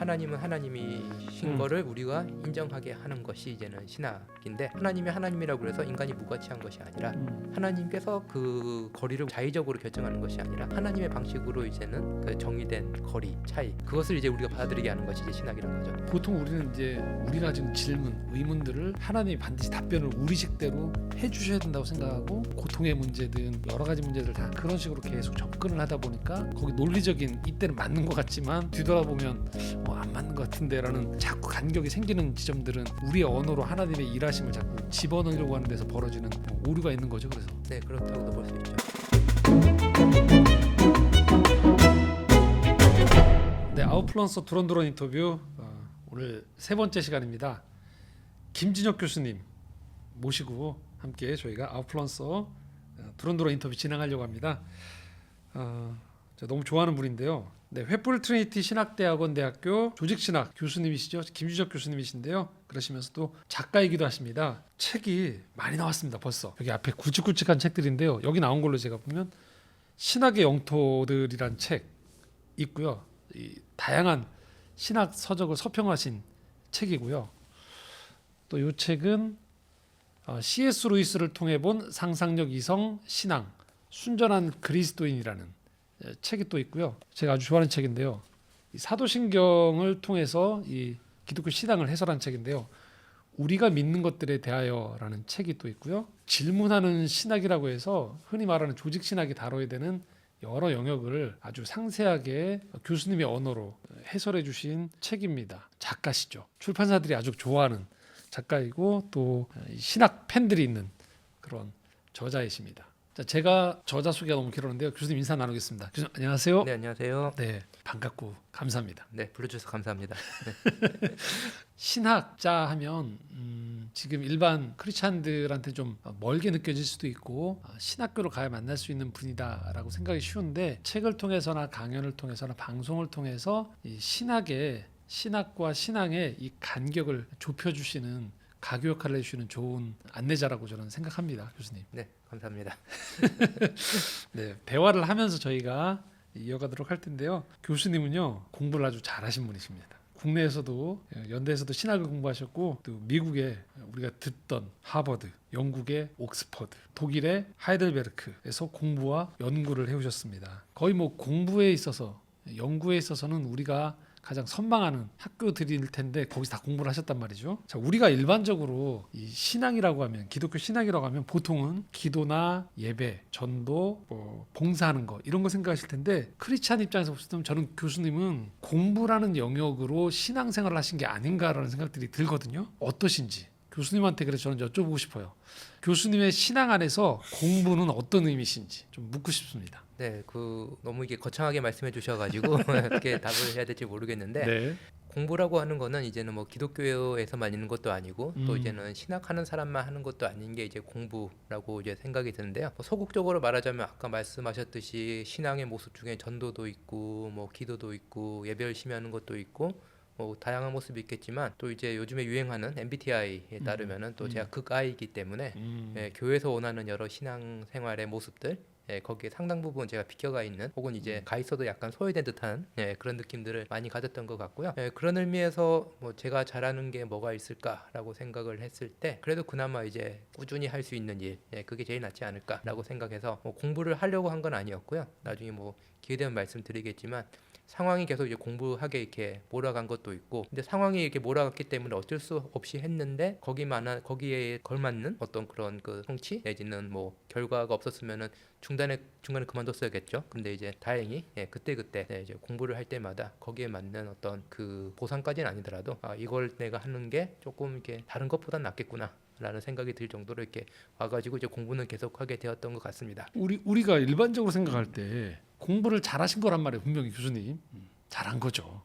하나님은 하나님이신 거를 우리가 인정하게 하는 것이 이제는 신학인데, 하나님이 하나님이라고 해서 인간이 무가치한 것이 아니라 하나님께서 그 거리를 자의적으로 결정하는 것이 아니라 하나님의 방식으로 이제는 그 정의된 거리 차이, 그것을 이제 우리가 받아들이게 하는 것이 이제 신학이라는 거죠. 보통 우리는 이제 우리가 지금 질문, 의문들을 하나님이 반드시 답변을 우리식대로 해주셔야 된다고 생각하고, 고통의 문제든 여러 가지 문제들 다 그런 식으로 계속 접근을 하다 보니까 거기 논리적인 이때는 맞는 것 같지만 뒤돌아보면 안 맞는 것 같은데라는 자꾸 간격이 생기는 지점들은 우리의 언어로 하나님의 일하심을 자꾸 집어넣으려고 하는 데서 벌어지는 오류가 있는 거죠. 그래서 네, 그렇다고도 볼 수 있죠. 네, 아웃플루언서 두런두런 인터뷰 오늘 세 번째 시간입니다. 김진혁 교수님 모시고 함께 저희가 아웃플루언서 두런두런 인터뷰 진행하려고 합니다. 제가 너무 좋아하는 분인데요. 네, 횃불 트리니티 신학대학원 대학교 조직신학 교수님이시죠. 김진혁 교수님이신데요. 그러시면서도 작가이기도 하십니다. 책이 많이 나왔습니다. 벌써 여기 앞에 굵직굵직한 책들인데요. 여기 나온 걸로 제가 보면 신학의 영토들이란 책 있고요. 이 다양한 신학 서적을 서평하신 책이고요. 또 이 책은 C.S. 루이스를 통해 본 상상력 이성 신앙 순전한 그리스도인이라는 책이 또 있고요. 제가 아주 좋아하는 책인데요. 이 사도신경을 통해서 이 기독교 신앙을 해설한 책인데요. 우리가 믿는 것들에 대하여라는 책이 또 있고요. 질문하는 신학이라고 해서 흔히 말하는 조직 신학이 다뤄야 되는 여러 영역을 아주 상세하게 교수님의 언어로 해설해 주신 책입니다. 작가시죠. 출판사들이 아주 좋아하는 작가이고 또 신학 팬들이 있는 그런 저자이십니다. 자, 제가 저자 소개가 너무 길었는데요. 교수님 인사 나누겠습니다. 교수님 안녕하세요. 네, 안녕하세요. 네, 반갑고 감사합니다. 네, 불러주셔서 감사합니다. 네. 신학자 하면 지금 일반 크리스찬들한테 좀 멀게 느껴질 수도 있고 신학교로 가야 만날 수 있는 분이다라고 생각이 쉬운데, 책을 통해서나 강연을 통해서나 방송을 통해서 이 신학과 신앙의 이 간격을 좁혀주시는 가교 역할을 해주시는 좋은 안내자라고 저는 생각합니다. 교수님. 네, 감사합니다. 네, 대화를 하면서 저희가 이어가도록 할 텐데요. 교수님은요, 공부를 아주 잘하신 분이십니다. 국내에서도 연대에서도 신학을 공부하셨고, 또 미국에 우리가 듣던 하버드, 영국의 옥스퍼드, 독일의 하이델베르크에서 공부와 연구를 해오셨습니다. 거의 뭐 공부에 있어서, 연구에 있어서는 우리가 가장 선망하는 학교들일 텐데 거기서 다 공부를 하셨단 말이죠. 자, 우리가 일반적으로 이 신앙이라고 하면, 기독교 신학이라고 하면 보통은 기도나 예배, 전도, 봉사하는 거 이런 거 생각하실 텐데, 크리스찬 입장에서 봤을 때 저는 교수님은 공부라는 영역으로 신앙생활을 하신 게 아닌가라는 생각들이 들거든요. 어떠신지 교수님한테 그래서 저는 여쭤보고 싶어요. 교수님의 신앙 안에서 공부는 어떤 의미신지 좀 묻고 싶습니다. 네, 너무 이게 거창하게 말씀해 주셔가지고 어떻게 답을 해야 될지 모르겠는데, 네. 공부라고 하는 거는 이제는 뭐 기독교에서만 있는 것도 아니고 또 이제는 신학하는 사람만 하는 것도 아닌 게 이제 공부라고 이제 생각이 드는데요. 소극적으로 말하자면 아까 말씀하셨듯이 신앙의 모습 중에 전도도 있고 뭐 기도도 있고 예배 열심히 하는 것도 있고 뭐 다양한 모습이 있겠지만, 또 이제 요즘에 유행하는 MBTI에 따르면은 또 제가 극I이기 때문에 교회에서 원하는 여러 신앙 생활의 모습들, 거기에 상당 부분 제가 비껴가 있는, 혹은 이제 가 있어도 약간 소외된 듯한 그런 느낌들을 많이 가졌던 것 같고요. 그런 의미에서 뭐 제가 잘하는 게 뭐가 있을까라고 생각을 했을 때, 그래도 그나마 이제 꾸준히 할 수 있는 일, 그게 제일 낫지 않을까라고 생각해서 뭐 공부를 하려고 한 건 아니었고요. 나중에 뭐 기회 되면 말씀드리겠지만, 상황이 계속 이제 공부하게 이렇게 몰아간 것도 있고, 근데 상황이 이렇게 몰아갔기 때문에 어쩔 수 없이 했는데, 거기에 걸맞는 어떤 그런 그 성취 내지는 뭐 결과가 없었으면은 중간에 그만뒀어야겠죠. 근데 이제 다행히 그때 이제 공부를 할 때마다 거기에 맞는 어떤 그 보상까지는 아니더라도 이걸 내가 하는 게 조금 이렇게 다른 것보다 낫겠구나 라는 생각이 들 정도로 이렇게 와가지고 이제 공부는 계속하게 되었던 것 같습니다. 우리가 일반적으로 생각할 때 공부를 잘하신 거란 말이에요. 분명히 교수님 잘한 거죠.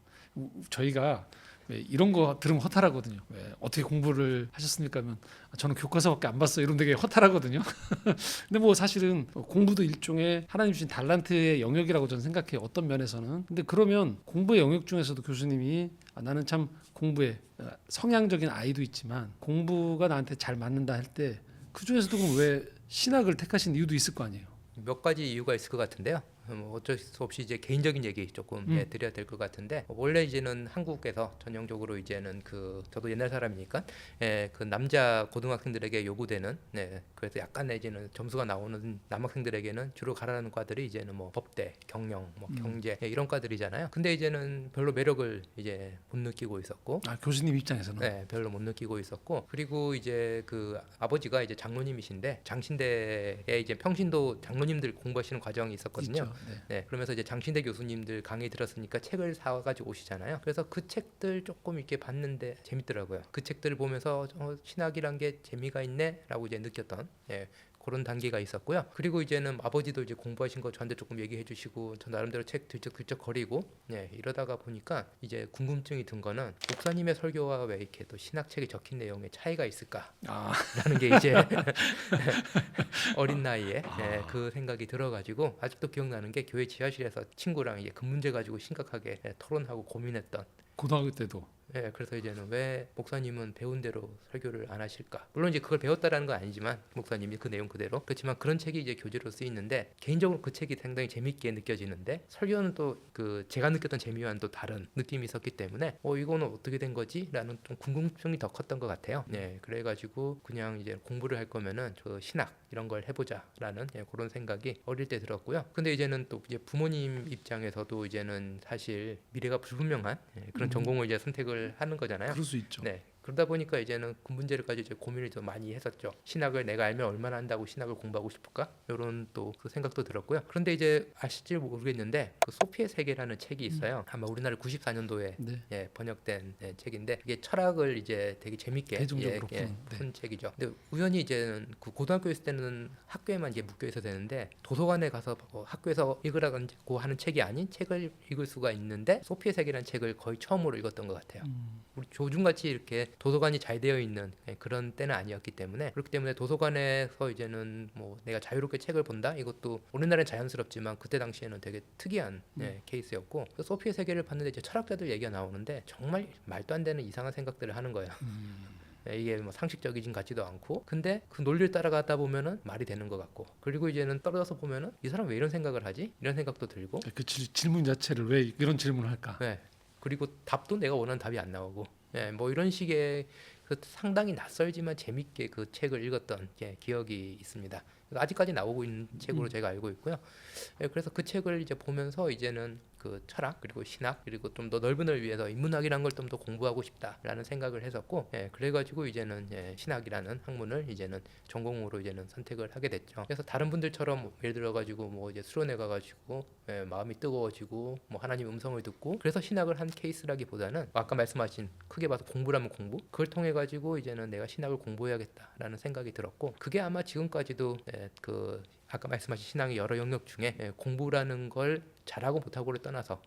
저희가 왜 이런 거 들으면 허탈하거든요. 왜 어떻게 공부를 하셨습니까? 하면 저는 교과서밖에 안 봤어요. 이런 되게 허탈하거든요. 근데 뭐 사실은 공부도 일종의 하나님 주신 달란트의 영역이라고 저는 생각해요. 어떤 면에서는. 근데 그러면 공부의 영역 중에서도 교수님이 나는 참 공부에 성향적인 아이도 있지만 공부가 나한테 잘 맞는다 할 때, 그 중에서도 그럼 왜 신학을 택하신 이유도 있을 거 아니에요? 몇 가지 이유가 있을 것 같은데요. 뭐 어쩔 수 없이 이제 개인적인 얘기 조금 드려야 될 것 같은데 원래 이제는 한국에서 전형적으로 이제는 그 저도 옛날 사람이니까 그 남자 고등학생들에게 요구되는 그래서 약간 내지는 점수가 나오는 남학생들에게는 주로 가라는 과들이 이제는 뭐 법대, 경영, 뭐 경제 이런 과들이잖아요. 근데 이제는 별로 매력을 이제 못 느끼고 있었고 교수님 입장에서는 별로 못 느끼고 있었고 그리고 이제 그 아버지가 이제 장로님이신데 장신대에 이제 평신도 장로님들 공부하시는 과정이 있었거든요. 있죠. 네. 그러면서 이제 장신대 교수님들 강의 들었으니까 책을 사가지고 오시잖아요. 그래서 그 책들 조금 이렇게 봤는데 재밌더라고요. 그 책들을 보면서 신학이란 게 재미가 있네라고 이제 느꼈던 그런 단계가 있었고요. 그리고 이제는 아버지도 이제 공부하신 거 저한테 조금 얘기해 주시고 저 나름대로 책 들적들적거리고 이러다가 보니까 이제 궁금증이 든 거는 목사님의 설교와 왜 이렇게 또 신학책에 적힌 내용에 차이가 있을까라는 게 이제 어린 나이에 그 생각이 들어가지고 아직도 기억나는 게 교회 지하실에서 친구랑 이제 그 문제 가지고 심각하게 토론하고 고민했던 고등학교 때도 그래서 이제는 왜 목사님은 배운 대로 설교를 안 하실까? 물론 이제 그걸 배웠다라는 건 아니지만 목사님이 그 내용 그대로 그렇지만 그런 책이 이제 교재로 쓰이는데 개인적으로 그 책이 상당히 재밌게 느껴지는데 설교는 또 그 제가 느꼈던 재미와는 또 다른 느낌이 있었기 때문에 이거는 어떻게 된 거지?라는 좀 궁금증이 더 컸던 것 같아요. 그래가지고 그냥 이제 공부를 할 거면은 저 신학 이런 걸 해보자라는 그런 생각이 어릴 때 들었고요. 근데 이제는 또 이제 부모님 입장에서도 이제는 사실 미래가 불분명한 그런 전공을 이제 선택을 하는 거잖아요. 그럴 수 있죠. 그러다 보니까 이제는 그 문제를 가지고 이제 고민을 좀 많이 했었죠. 신학을 내가 알면 얼마나 한다고 신학을 공부하고 싶을까? 이런 또 그 생각도 들었고요. 그런데 이제 아실지 모르겠는데 그 소피의 세계라는 책이 있어요. 아마 우리나라 94년도에 번역된 책인데 이게 철학을 이제 되게 재밌게 대중적으로 푼 책이죠. 근데 우연히 이제는 그 고등학교 있을 때는 학교에만 이제 묶여 있어야 되는데 도서관에 가서 학교에서 읽으라고 하는 책이 아닌 책을 읽을 수가 있는데 소피의 세계라는 책을 거의 처음으로 읽었던 것 같아요. 우리 요즘같이 이렇게 도서관이 잘 되어 있는 그런 때는 아니었기 때문에 그렇기 때문에 도서관에서 이제는 뭐 내가 자유롭게 책을 본다 이것도 우리나라는 자연스럽지만 그때 당시에는 되게 특이한 케이스였고 소피의 세계를 봤는데 이제 철학자들 얘기가 나오는데 정말 말도 안 되는 이상한 생각들을 하는 거예요. 이게 뭐 상식적이진 같지도 않고 근데 그 논리를 따라가다 보면은 말이 되는 것 같고 그리고 이제는 떨어져서 보면은 이 사람 왜 이런 생각을 하지? 이런 생각도 들고 그 질문 자체를 왜 이런 질문을 할까? 그리고 답도 내가 원하는 답이 안 나오고 뭐 이런 식의 그 상당히 낯설지만 재밌게 그 책을 읽었던 기억이 있습니다. 아직까지 나오고 있는 책으로 제가 알고 있고요. 그래서 그 책을 이제 보면서 이제는 그 철학 그리고 신학 그리고 좀 더 넓은 을 위해서 인문학이라는 걸 좀 더 공부하고 싶다라는 생각을 했었고 그래가지고 이제는 신학이라는 학문을 이제는 전공으로 이제는 선택을 하게 됐죠. 그래서 다른 분들처럼 예를 들어가지고 뭐 이제 수련회 가가지고 마음이 뜨거워지고 뭐 하나님 음성을 듣고 그래서 신학을 한 케이스라기보다는 아까 말씀하신 크게 봐서 공부라면 공부 그걸 통해 가지고 이제는 내가 신학을 공부해야겠다라는 생각이 들었고 그게 아마 지금까지도 그 아까 말씀하신 신앙의 여러 영역 중에 공부라는 걸 잘하고 못하고를 떠나서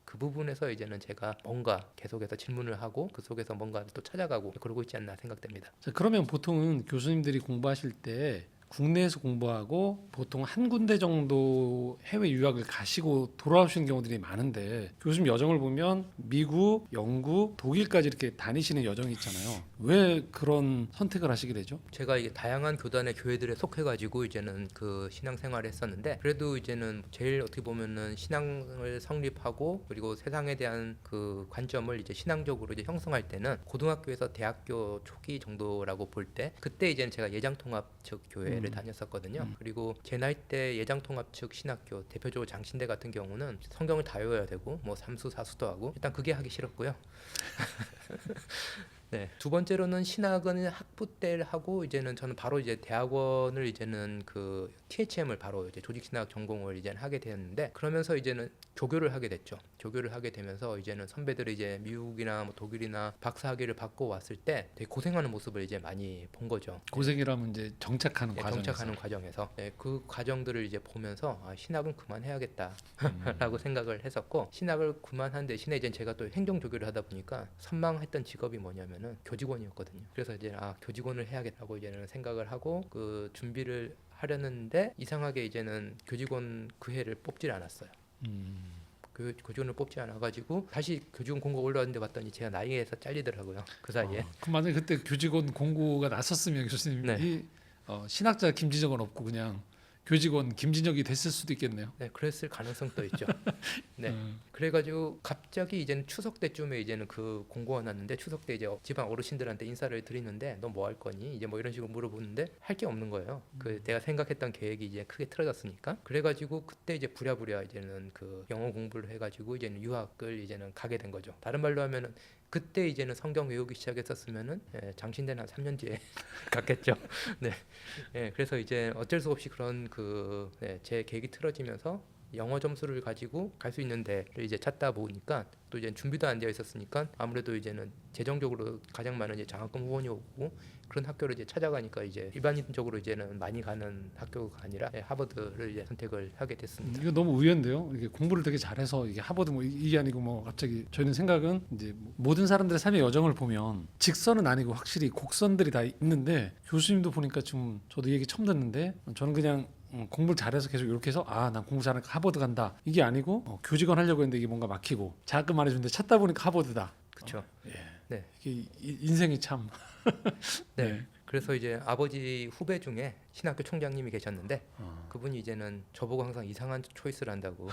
그 부분에서 이제는 제가 뭔가 계속해서 질문을 하고 그 속에서 뭔가 또 찾아가고 그러고 있지 않나 생각됩니다. 자, 그러면 보통은 교수님들이 공부하실 때 국내에서 공부하고 보통 한 군데 정도 해외 유학을 가시고 돌아오시는 경우들이 많은데 교수님 여정을 보면 미국, 영국, 독일까지 이렇게 다니시는 여정이 있잖아요. 왜 그런 선택을 하시게 되죠? 제가 이게 다양한 교단의 교회들에 속해가지고 이제는 그 신앙생활을 했었는데 그래도 이제는 제일 어떻게 보면은 신앙을 성립하고 그리고 세상에 대한 그 관점을 이제 신앙적으로 이제 형성할 때는 고등학교에서 대학교 초기 정도라고 볼 때 그때 이제는 제가 예장통합 측 교회를 다녔었거든요. 그리고 제 나이 때 예장통합 측 신학교 대표적으로 장신대 같은 경우는 성경을 다 외워야 되고 뭐 삼수 사수도 하고 일단 그게 하기 싫었고요. 두 번째로는 신학은 학부 때 하고 이제는 저는 바로 이제 대학원을 이제는 그 THM을 바로 이제 조직신학 전공을 이제 하게 되었는데 그러면서 이제는 조교를 하게 됐죠. 조교를 하게 되면서 이제는 선배들이 이제 미국이나 뭐 독일이나 박사학위를 받고 왔을 때 되게 고생하는 모습을 이제 많이 본 거죠. 고생이라면 이제 정착하는 과정에서. 정착하는 과정에서 그 과정들을 이제 보면서 신학은 그만해야겠다라고 생각을 했었고 신학을 그만한 대신에 이제 제가 또 행정 조교를 하다 보니까 선망했던 직업이 뭐냐면은 교직원이었거든요. 그래서 이제 교직원을 해야겠다고 이제는 생각을 하고 그 준비를 하려는데 이상하게 이제는 교직원 그 해를 뽑질 않았어요. 그 교직원을 뽑지 않아가지고 다시 교직원 공고 올라왔는데 봤더니 제가 나이에서 잘리더라고요. 그 사이에. 그럼 만약에 그때 교직원 공고가 났었으면 교수님이 신학자 김진정은 없고 그냥 교직원 김진혁이 됐을 수도 있겠네요. 네, 그랬을 가능성도 있죠. 네, 그래가지고 갑자기 이제는 추석 때쯤에 이제는 그 공고가 났는데 추석 때 이제 지방 어르신들한테 인사를 드리는데 너 뭐 할 거니? 이제 뭐 이런 식으로 물어보는데 할 게 없는 거예요. 그 내가 생각했던 계획이 이제 크게 틀어졌으니까. 그래가지고 그때 이제 부랴부랴 이제는 그 영어 공부를 해가지고 이제는 유학을 이제는 가게 된 거죠. 다른 말로 하면은 그때 이제는 성경 외우기 시작했었으면은 장신대는 한 3년 뒤에 갔겠죠. 네, 그래서 이제 어쩔 수 없이 그런 제 계획이 틀어지면서 영어 점수를 가지고 갈 수 있는 데를 이제 찾다 보니까 또 이제 준비도 안 되어 있었으니까 아무래도 이제는 재정적으로 가장 많은 이제 장학금 후원이 오고 그런 학교를 이제 찾아가니까 이제 일반적으로 이제는 많이 가는 학교가 아니라 하버드를 이제 선택을 하게 됐습니다. 이거 너무 의외인데요. 이게 공부를 되게 잘해서 이게 하버드 뭐 이게 아니고 뭐 갑자기 저희는 생각은 이제 모든 사람들의 삶의 여정을 보면 직선은 아니고 확실히 곡선들이 다 있는데 교수님도 보니까 좀 저도 이 얘기 처음 듣는데 저는 그냥 공부를 잘해서 계속 이렇게 해서 난 공부 잘하니까 하버드 간다 이게 아니고 교직원 하려고 했는데 이게 뭔가 막히고 자금 안 해주는데 찾다 보니까 하버드다. 그렇죠. 네. 이게 인생이 참. 네. 그래서 이제 아버지 후배 중에 신학교 총장님이 계셨는데 그분이 이제는 저보고 항상 이상한 초이스를 한다고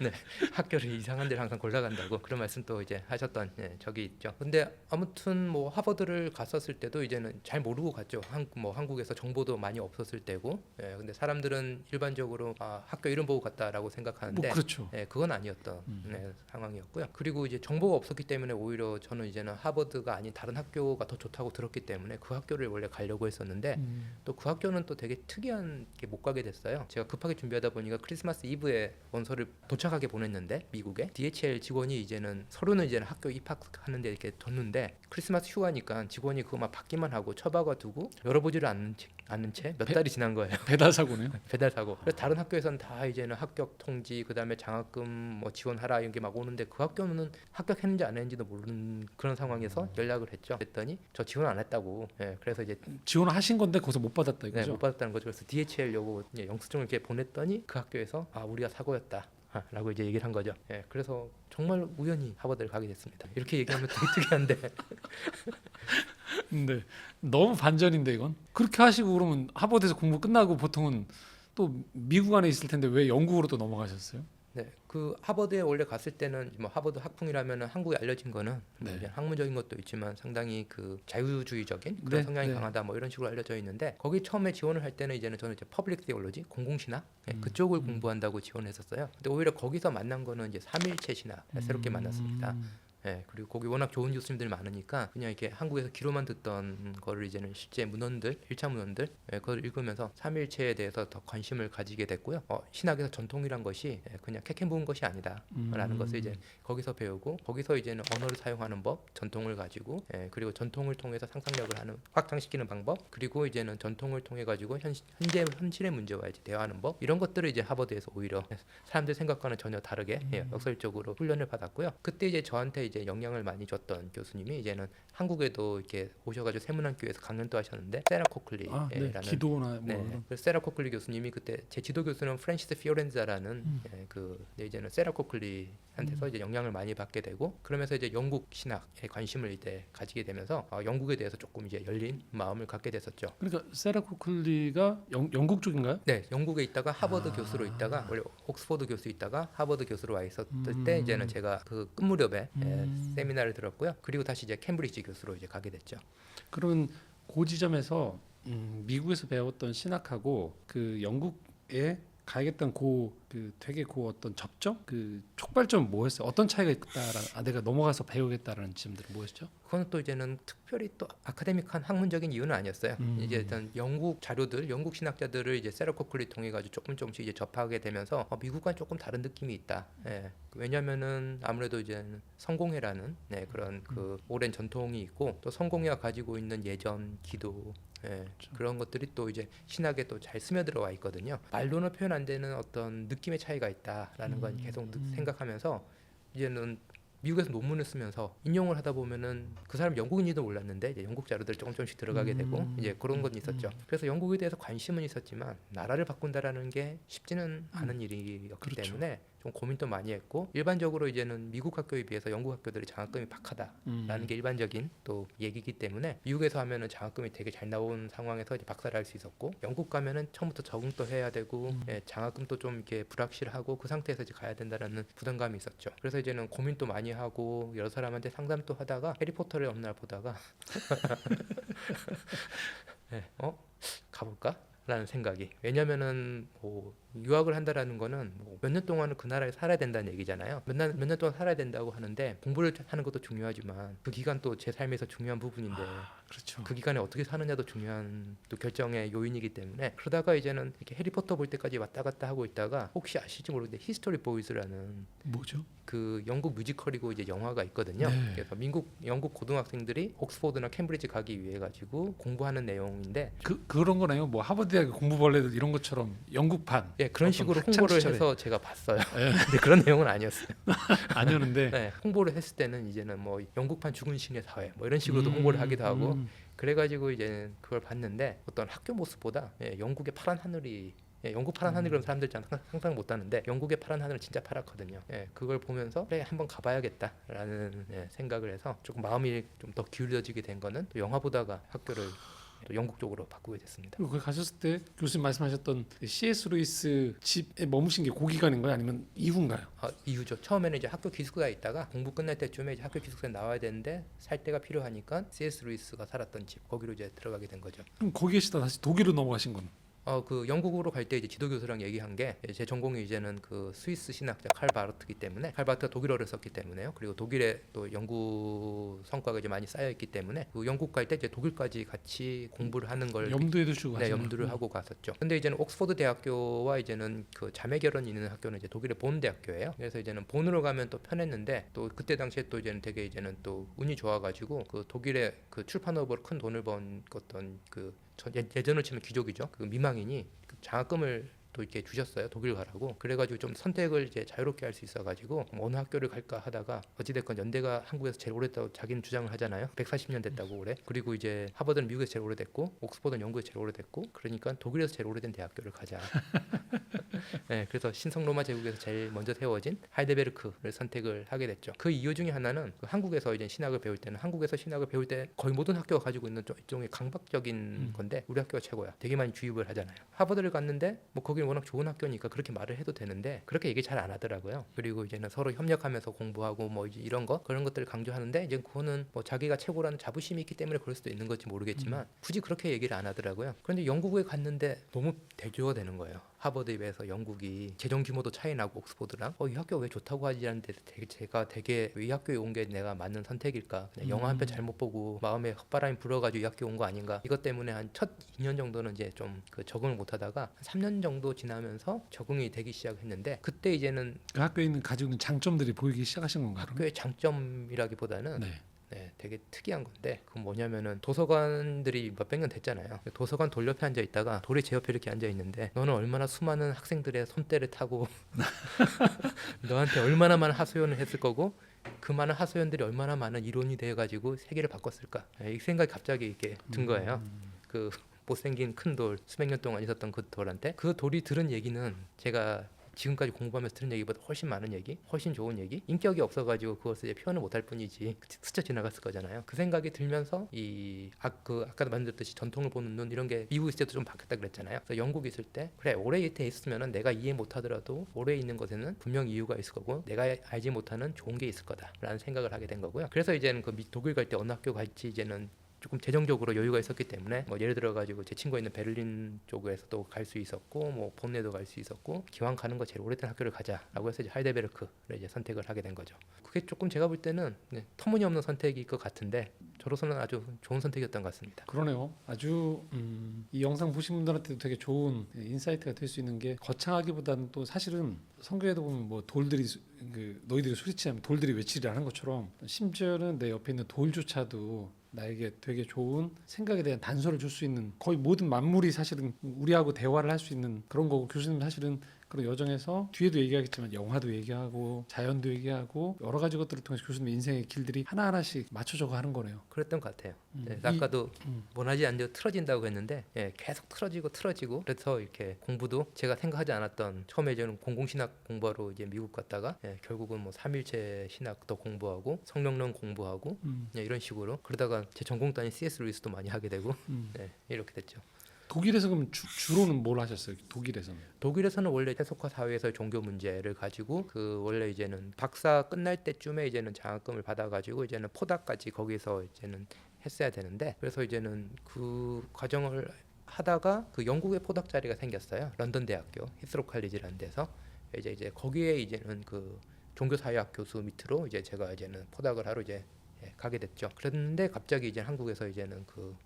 네, 학교를 이상한 데를 항상 골라간다고 그런 말씀 또 이제 하셨던 적이 있죠. 근데 아무튼 뭐 하버드를 갔었을 때도 이제는 잘 모르고 갔죠. 한국에서 정보도 많이 없었을 때고 근데 사람들은 일반적으로 학교 이름 보고 갔다라고 생각하는데 뭐 그렇죠. 그건 아니었던 상황이었고요. 그리고 이제 정보가 없었기 때문에 오히려 저는 이제는 하버드가 아닌 다른 학교가 더 좋다고 들었기 때문에 그 학교를 원래 가려고 했었는데 또 그 학교는 또 되게 특이한 게 못 가게 됐어요. 제가 급하게 준비하다 보니까 크리스마스 이브에 원서를 도착하게 보냈는데 미국에 DHL 직원이 이제는 서류는 이제는 학교 입학하는데 이렇게 뒀는데 크리스마스 휴가니까 직원이 그거만 받기만 하고 처박아 두고 열어보지를 않는 채 몇 달이 지난 거예요. 배달 사고네요. 배달 사고. 그래서 다른 학교에서는 다 이제는 합격 통지 그다음에 장학금 뭐 지원하라 이런 게 막 오는데 그 학교는 합격했는지 안 했는지도 모르는 그런 상황에서 연락을 했죠. 그랬더니 저 지원 안 했다고. 그래서 이제 지원하신 건데 거기서 못 받았다 네, 이거죠. 못 받았다는 거죠. 그래서 DHL 요거 영수증을 이렇게 보냈더니 그 학교에서 우리가 사고였다. 라고 이제 얘기를 한 거죠. 그래서 정말 우연히 하버드를 가게 됐습니다. 이렇게 얘기하면 되게 특이한데 근데 너무 반전인데 이건 그렇게 하시고 그러면 하버드에서 공부 끝나고 보통은 또 미국 안에 있을 텐데 왜 영국으로 또 넘어가셨어요? 네, 그 하버드에 원래 갔을 때는 뭐 하버드 학풍이라면은 한국에 알려진 거는 네. 이제 학문적인 것도 있지만 상당히 그 자유주의적인 그런 네, 성향이 네. 강하다 뭐 이런 식으로 알려져 있는데 거기 처음에 지원을 할 때는 이제는 저는 이제 퍼블릭 시올로지 공공신학 그쪽을 공부한다고 지원했었어요. 근데 오히려 거기서 만난 거는 이제 삼일체 신학 새롭게 만났습니다. 그리고 거기 워낙 좋은 교수님들이 많으니까 그냥 이렇게 한국에서 귀로만 듣던 거를 이제는 실제 문헌들, 1차 문헌들 그걸 읽으면서 삼일체에 대해서 더 관심을 가지게 됐고요. 신학에서 전통이란 것이 그냥 캐캐 묵은 것이 아니다라는 것을 이제 거기서 배우고 거기서 이제는 언어를 사용하는 법, 전통을 가지고 그리고 전통을 통해서 상상력을 확장시키는 방법, 그리고 이제는 전통을 통해 가지고 현실의 문제와 이제 대화하는 법 이런 것들을 이제 하버드에서 오히려 사람들 생각과는 전혀 다르게 역설적으로 훈련을 받았고요. 그때 이제 저한테 이제 영향을 많이 줬던 교수님이 이제는 한국에도 이렇게 오셔가지고 세문학교에서 강연도 하셨는데 세라 코클리라는 네. 기도나 뭐 그래서 세라 코클리 교수님이 그때 제 지도 교수는 프랜시스 피오렌자라는 이제는 세라 코클리한테서 이제 영향을 많이 받게 되고 그러면서 이제 영국 신학에 관심을 이제 가지게 되면서 영국에 대해서 조금 이제 열린 마음을 갖게 됐었죠. 그러니까 세라 코클리가 영국 쪽인가요? 네, 영국에 있다가 하버드 교수로 있다가 원래 옥스퍼드 교수 있다가 하버드 교수로 와 있었을 때 이제는 제가 그 끝무렵에 세미나를 들었고요. 그리고 다시 이제 캠브리지 교수로 이제 가게 됐죠. 그러면 그 지점에서 미국에서 배웠던 신학하고 그 영국에 가야겠다는 되게 어떤 접점, 그 촉발점 뭐였어요? 어떤 차이가 있다라 내가 넘어가서 배우겠다라는 지점들은 뭐였죠? 그건 또 이제는 특별히 또 아카데믹한 학문적인 이유는 아니었어요. 이제 일단 영국 자료들, 영국 신학자들을 이제 세라 코클리 통해 가지고 조금씩 이제 접하게 되면서 미국과는 조금 다른 느낌이 있다. 왜냐면은 아무래도 이제 성공회라는 그런 그 오랜 전통이 있고 또 성공회가 가지고 있는 예전 기도 그런 것들이 또 이제 신학에 또 잘 스며들어와 있거든요. 말로는 표현 안 되는 어떤 느낌의 차이가 있다라는 건 계속 생각하면서 이제는 미국에서 논문을 쓰면서 인용을 하다 보면은 그 사람 영국인지도 몰랐는데 이제 영국 자료들 조금씩 들어가게 되고 이제 그런 건 있었죠. 그래서 영국에 대해서 관심은 있었지만 나라를 바꾼다라는 게 쉽지는 않은 일이었기 그렇죠. 때문에 좀 고민도 많이 했고 일반적으로 이제는 미국 학교에 비해서 영국 학교들이 장학금이 박하다라는 게 일반적인 또 얘기이기 때문에 미국에서 하면은 장학금이 되게 잘 나온 상황에서 이제 박사를 할 수 있었고 영국 가면은 처음부터 적응도 해야 되고 예, 장학금도 좀 이렇게 불확실하고 그 상태에서 이제 가야 된다라는 부담감이 있었죠. 그래서 이제는 고민도 많이 하고 여러 사람한테 상담도 하다가 해리포터를 어느 날 보다가 네, 가볼까? 라는 생각이. 왜냐면은 뭐 유학을 한다라는 거는 뭐 몇 년 동안은 그 나라에 살아야 된다는 얘기잖아요. 몇 년 동안 살아야 된다고 하는데 공부를 하는 것도 중요하지만 그 기간 또 제 삶에서 중요한 부분인데 그렇죠. 그 기간에 어떻게 사느냐도 중요한 또 결정의 요인이기 때문에 그러다가 이제는 이렇게 해리포터 볼 때까지 왔다 갔다 하고 있다가 혹시 아실지 모르겠는데 히스토리 보이즈라는 뭐죠? 그 영국 뮤지컬이고 이제 영화가 있거든요. 네. 그래서 영국 고등학생들이 옥스포드나 캠브리지 가기 위해 가지고 공부하는 내용인데 그런 거네요. 뭐 하버드 대학 공부벌레들 이런 것처럼 영국판. 예, 그런 어떤 식으로 학창 홍보를 시절에. 해서 제가 봤어요. 예. 근데 그런 내용은 아니었어요. 아니었는데. 네, 홍보를 했을 때는 이제는 뭐 영국판 죽은 신의 사회 뭐 이런 식으로도 홍보를 하기도 하고 그래가지고 이제 그걸 봤는데 어떤 학교 모습보다 예, 영국의 파란 하늘이 예, 영국 파란 하늘 그런 사람들 잘 상상 못하는데 영국의 파란 하늘은 진짜 파랗거든요. 예, 그걸 보면서 그래 한번 가봐야겠다라는 예, 생각을 해서 조금 마음이 좀 더 기울어지게 된 거는 또 영화 보다가 학교를 또 영국 쪽으로 바꾸게 됐습니다. 거기 가셨을 때 교수님 말씀하셨던 C.S. 루이스 집에 머무신 게 그 기간인가요? 아니면 이후인가요? 이유죠. 처음에는 이제 학교 기숙사에 있다가 공부 끝날 때쯤에 이제 학교 기숙사에 나와야 되는데 살 데가 필요하니까 C.S. 루이스가 살았던 집 거기로 이제 들어가게 된 거죠. 그럼 거기 계시다 다시 독일로 넘어가신 건? 그 영국으로 갈 때 이제 지도 교수랑 얘기한 게 제 전공이 이제는 그 스위스 신학자 칼 바르트이기 때문에 칼 바르트가 독일어를 썼기 때문에요. 그리고 독일에 또 연구 성과가 이제 많이 쌓여 있기 때문에 그 영국 갈 때 이제 독일까지 같이 공부를 하는 걸 염두에 두시고 네, 가시나? 염두를 하고 갔었죠. 근데 이제는 옥스퍼드 대학교와 이제는 그 자매 결혼이 있는 학교는 이제 독일의 본 대학교예요. 그래서 이제는 본으로 가면 또 편했는데 또 그때 당시에 또 이제는 되게 이제는 또 운이 좋아가지고 그 독일의 그 출판업으로 큰 돈을 번 어떤 그 예전을 치면 귀족이죠. 그 미망인이 그 장학금을 또 이렇게 주셨어요. 독일 가라고. 그래가지고 좀 선택을 이제 자유롭게 할 수 있어가지고 어느 학교를 갈까 하다가 어찌됐건 연대가 한국에서 제일 오래됐다고 자기는 주장을 하잖아요. 140년 됐다고 올해. 그리고 이제 하버드는 미국에서 제일 오래됐고 옥스퍼드는 영국에서 제일 오래됐고 그러니까 독일에서 제일 오래된 대학교를 가자. 네, 그래서 신성 로마 제국에서 제일 먼저 세워진 하이델베르크를 선택을 하게 됐죠. 그 이유 중에 하나는 그 한국에서 이제 신학을 배울 때는 한국에서 신학을 배울 때 거의 모든 학교가 가지고 있는 좀 일종의 강박적인 건데 우리 학교가 최고야. 되게 많이 주입을 하잖아요. 하버드를 갔는데 뭐 거기는 워낙 좋은 학교니까 그렇게 말을 해도 되는데 그렇게 얘기 잘 안 하더라고요. 그리고 이제는 서로 협력하면서 공부하고 뭐 이제 이런 거 그런 것들을 강조하는데 이제 그거는 뭐 자기가 최고라는 자부심이 있기 때문에 그럴 수도 있는 건지 모르겠지만 굳이 그렇게 얘기를 안 하더라고요. 그런데 영국에 갔는데 너무 대조가 되는 거예요. 하버드에 비해서 영국이 재정 규모도 차이 나고 옥스퍼드랑 이 학교 왜 좋다고 하지 않는데 제가 되게 이 학교에 온 게 내가 맞는 선택일까? 그냥 영화 한 편 잘못 보고 마음에 헛바람이 불어가지고 이 학교 온 거 아닌가? 이것 때문에 한 첫 2년 정도는 이제 좀 그 적응을 못하다가 한 3년 정도 지나면서 적응이 되기 시작했는데 그때 이제는 그 학교에 있는 가지고 있는 장점들이 보이기 시작하신 건가요? 학교의 장점이라기보다는 네. 네, 되게 특이한 건데 그건 뭐냐면은 도서관들이 몇백 년 됐잖아요. 도서관 돌 옆에 앉아 있다가 돌이 제 옆에 이렇게 앉아 있는데 너는 얼마나 수많은 학생들의 손때를 타고 너한테 얼마나 많은 하소연을 했을 거고 그 많은 하소연들이 얼마나 많은 이론이 돼 가지고 세계를 바꿨을까? 이 생각이 갑자기 이렇게 든 거예요. 그 못생긴 큰 돌 수백 년 동안 있었던 그 돌한테 그 돌이 들은 얘기는 제가 지금까지 공부하면서 들은 얘기보다 훨씬 많은 얘기, 훨씬 좋은 얘기, 인격이 없어가지고 그것을 이제 표현을 못할 뿐이지 스쳐 지나갔을 거잖아요. 그 생각이 들면서 아까도 말씀드렸듯이 전통을 보는 눈 이런 게 미국 있을 때도 좀 바뀌었다 그랬잖아요. 그래서 영국 있을 때 그래 오래 밑에 있으면은 내가 이해 못하더라도 오래 있는 것에는 분명 이유가 있을 거고 내가 알지 못하는 좋은 게 있을 거다라는 생각을 하게 된 거고요. 그래서 이제는 그 독일 갈 때 어느 학교 갈지 이제는 조금 재정적으로 여유가 있었기 때문에 뭐 예를 들어 가지고 제 친구가 있는 베를린 쪽에서도 갈 수 있었고 뭐 본네도 갈 수 있었고 기왕 가는 거 제일 오래된 학교를 가자라고 해서 이제 하이델베르크를 이제 선택을 하게 된 거죠. 그게 조금 제가 볼 때는 터무니없는 선택일 것 같은데 저로서는 아주 좋은 선택이었던 것 같습니다. 그러네요. 아주 이 영상 보신 분들한테도 되게 좋은 인사이트가 될 수 있는 게 거창하기보다는 또 사실은 성경에도 보면 뭐 돌들이 너희들이 소리치면 돌들이 외치리라 하는 것처럼 심지어는 내 옆에 있는 돌조차도 나에게 되게 좋은 생각에 대한 단서를 줄 수 있는 거의 모든 만물이 사실은 우리하고 대화를 할 수 있는 그런 거고 교수님 사실은 그런 여정에서 뒤에도 얘기하겠지만 영화도 얘기하고 자연도 얘기하고 여러 가지 것들을 통해서 교수님 인생의 길들이 하나하나씩 맞춰져가 하는 거네요. 그랬던 것 같아요. 네, 이- 아까도 원하지 않는 틀어진다고 했는데 계속 틀어지고 그래서 이렇게 공부도 제가 생각하지 않았던 처음에 저는 공공신학 공부하러 이제 미국 갔다가 결국은 뭐 삼일체 신학도 공부하고 성령론 공부하고 이런 식으로 그러다가 제 전공 단위 C.S. 루이스도 많이 하게 되고 이렇게 됐죠. 독일에서 그럼 주로는 뭘 하셨어요? 독일에서는? 독일에서는 원래 세속화 사회에서의 종교 문제를 가지고 그 원래 이제는 박사 끝날 때쯤에 이제는 장학금을 받아가지고 이제는 포닥까지 거기서 이제는 했어야 되는데 그래서 이제는 그 과정을 하다가 그 영국에 포닥 자리가 생겼어요. 런던 대학교 히스로 칼리지라는 데서 이제 거기에 이제는 그 종교사회학 교수 밑으로 이제 제가 이제는 포닥을 하러 이제 가게 됐죠. 그랬는데 갑자기 이제 한국에서 이제는 그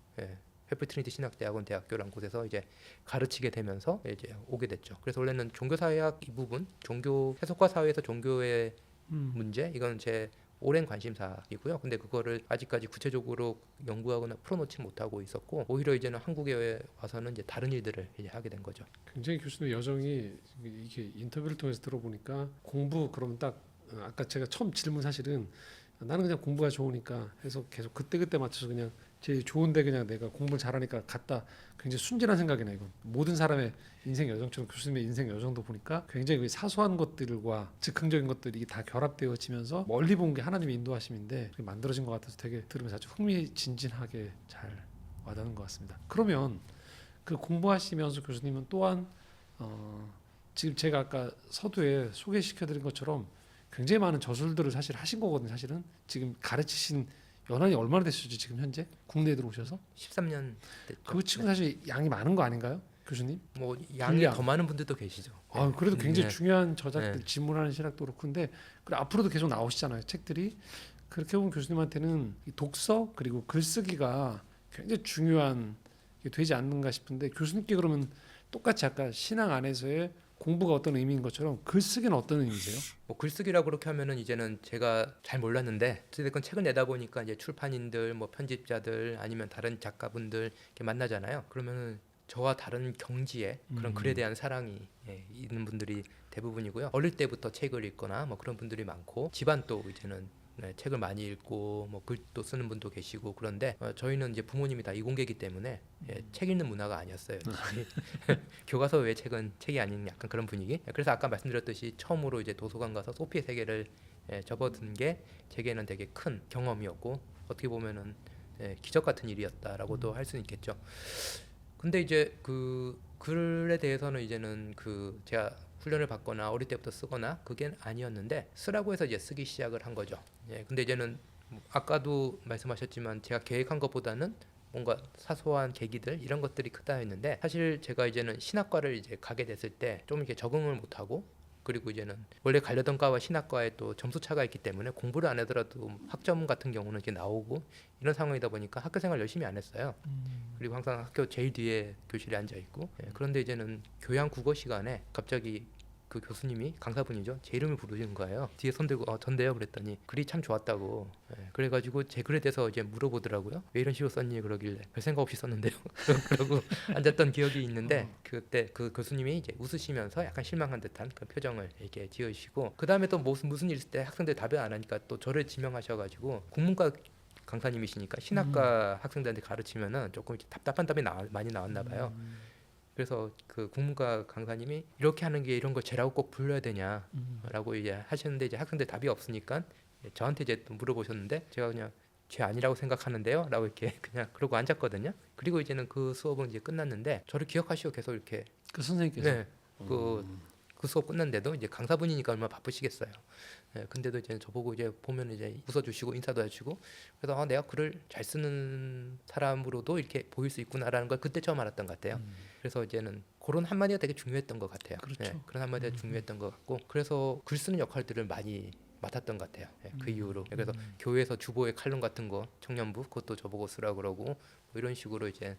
회프 트리니티 신학대학원 대학교라는 곳에서 이제 가르치게 되면서 이제 오게 됐죠. 그래서 원래는 종교사회학 이 부분, 종교 해석과 사회에서 종교의 문제 이건 제 오랜 관심사이고요. 근데 그거를 아직까지 구체적으로 연구하거나 풀어놓지 못하고 있었고 오히려 이제는 한국에 와서는 이제 다른 일들을 이제 하게 된 거죠. 굉장히 교수님 여정이 이게 인터뷰를 통해서 들어보니까 공부 그러면 딱 아까 제가 처음 질문 사실은 나는 그냥 공부가 좋으니까 해서 계속 그때 맞춰서 그냥 제일 좋은데 그냥 내가 공부를 잘하니까 갔다 굉장히 순진한 생각이네 이건 모든 사람의 인생 여정처럼 교수님의 인생 여정도 보니까 굉장히 그 사소한 것들과 즉흥적인 것들이 다 결합되어지면서 멀리 본 게 하나님의 인도하심인데 그게 만들어진 것 같아서 되게 들으면서 아주 흥미진진하게 잘 와닿는 것 같습니다. 그러면 그 공부하시면서 교수님은 또한 지금 제가 아까 서두에 소개시켜드린 것처럼 굉장히 많은 저술들을 사실 하신 거거든요. 사실은 지금 가르치신 연한이 얼마나 됐었죠? 지금 현재 국내에 들어오셔서 13년 됐죠. 그거 치고 사실 양이 많은 거 아닌가요, 교수님? 뭐 양이 분량. 더 많은 분들도 계시죠. 아 그래도 굉장히 네. 중요한 저작들 네. 질문하는 신학도 그렇고 근데 그래 앞으로도 계속 나오시잖아요 책들이. 그렇게 보면 교수님한테는 이 독서 그리고 글쓰기가 굉장히 중요한 게 되지 않는가 싶은데 교수님께 그러면 똑같이 아까 신앙 안에서의 공부가 어떤 의미인 것처럼 글쓰기는 어떤 의미세요? 뭐 글쓰기라고 그렇게 하면은 이제는 제가 잘 몰랐는데 어쨌든 책을 내다 보니까 이제 출판인들 뭐 편집자들 아니면 다른 작가분들 이렇게 만나잖아요. 그러면은 저와 다른 경지에 그런 글에 대한 사랑이 있는 분들이 대부분이고요. 어릴 때부터 책을 읽거나 뭐 그런 분들이 많고 집안도 이제는 책을 많이 읽고 뭐 글도 쓰는 분도 계시고 그런데 저희는 이제 부모님이 다 이공계이기 때문에 책 읽는 문화가 아니었어요. 교과서 외 책은 책이 아닌 약간 그런 분위기. 그래서 아까 말씀드렸듯이 처음으로 이제 도서관 가서 소피의 세계를 접어든 게 제게는 되게 큰 경험이었고 어떻게 보면은 기적 같은 일이었다라고도 할 수는 있겠죠. 근데 이제 그 글에 대해서는 이제는 그 제가 훈련을 받거나 어릴 때부터 쓰거나 그게 아니었는데 쓰라고 해서 이제 쓰기 시작을 한 거죠. 근데 이제는 아까도 말씀하셨지만 제가 계획한 것보다는 뭔가 사소한 계기들 이런 것들이 크다 했는데 사실 제가 이제는 신학과를 이제 가게 됐을 때 좀 이렇게 적응을 못하고 그리고 이제는 원래 가려던 과와 신학과에 또 점수 차가 있기 때문에 공부를 안 하더라도 학점 같은 경우는 이렇게 나오고 이런 상황이다 보니까 학교 생활 열심히 안 했어요. 그리고 항상 학교 제일 뒤에 교실에 앉아 있고 그런데 이제는 교양 국어 시간에 갑자기 그 교수님이 강사분이죠. 제 이름을 부르시는 거예요. 뒤에 손 들고 전데요 그랬더니 글이 참 좋았다고. 그래가지고 제 글에 대해서 이제 물어보더라고요. 왜 이런 식으로 썼니 그러길래 별 생각 없이 썼는데요. 그러고 앉았던 기억이 있는데 그때 그 교수님이 이제 웃으시면서 약간 실망한 듯한 그 표정을 이렇게 지으시고 그 다음에 또 무슨 일 있을 때 학생들 답변 안 하니까 또 저를 지명하셔가지고 국문과 강사님이시니까 신학과 학생들한테 가르치면은 조금 답답한 답이 많이 나왔나 봐요. 그래서 그 국문과 강사님이 이렇게 하는 게 이런 걸 죄라고 꼭 불러야 되냐라고 이제 하셨는데 이제 학생들 답이 없으니까 저한테 이제 또 물어보셨는데 제가 그냥 죄 아니라고 생각하는데요라고 이렇게 그냥 그러고 앉았거든요. 그리고 이제는 그 수업은 이제 끝났는데 저를 기억하시고 계속 이렇게 그 선생님께서 그 수업 끝났는데도 이제 강사분이니까 얼마나 바쁘시겠어요. 근데도 이제 저보고 이제 보면 이제 웃어주시고 인사도 해주고 그래서 내가 글을 잘 쓰는 사람으로도 이렇게 보일 수 있구나라는 걸 그때 처음 알았던 것 같아요. 그래서 이제는 그런 한마디가 되게 중요했던 것 같아요. 그렇죠. 그런 한마디가 중요했던 것 같고 그래서 글 쓰는 역할들을 많이 맡았던 것 같아요. 그 이후로 그래서 교회에서 주보의 칼럼 같은 거 청년부 그것도 저보고 쓰라 그러고 뭐 이런 식으로 이제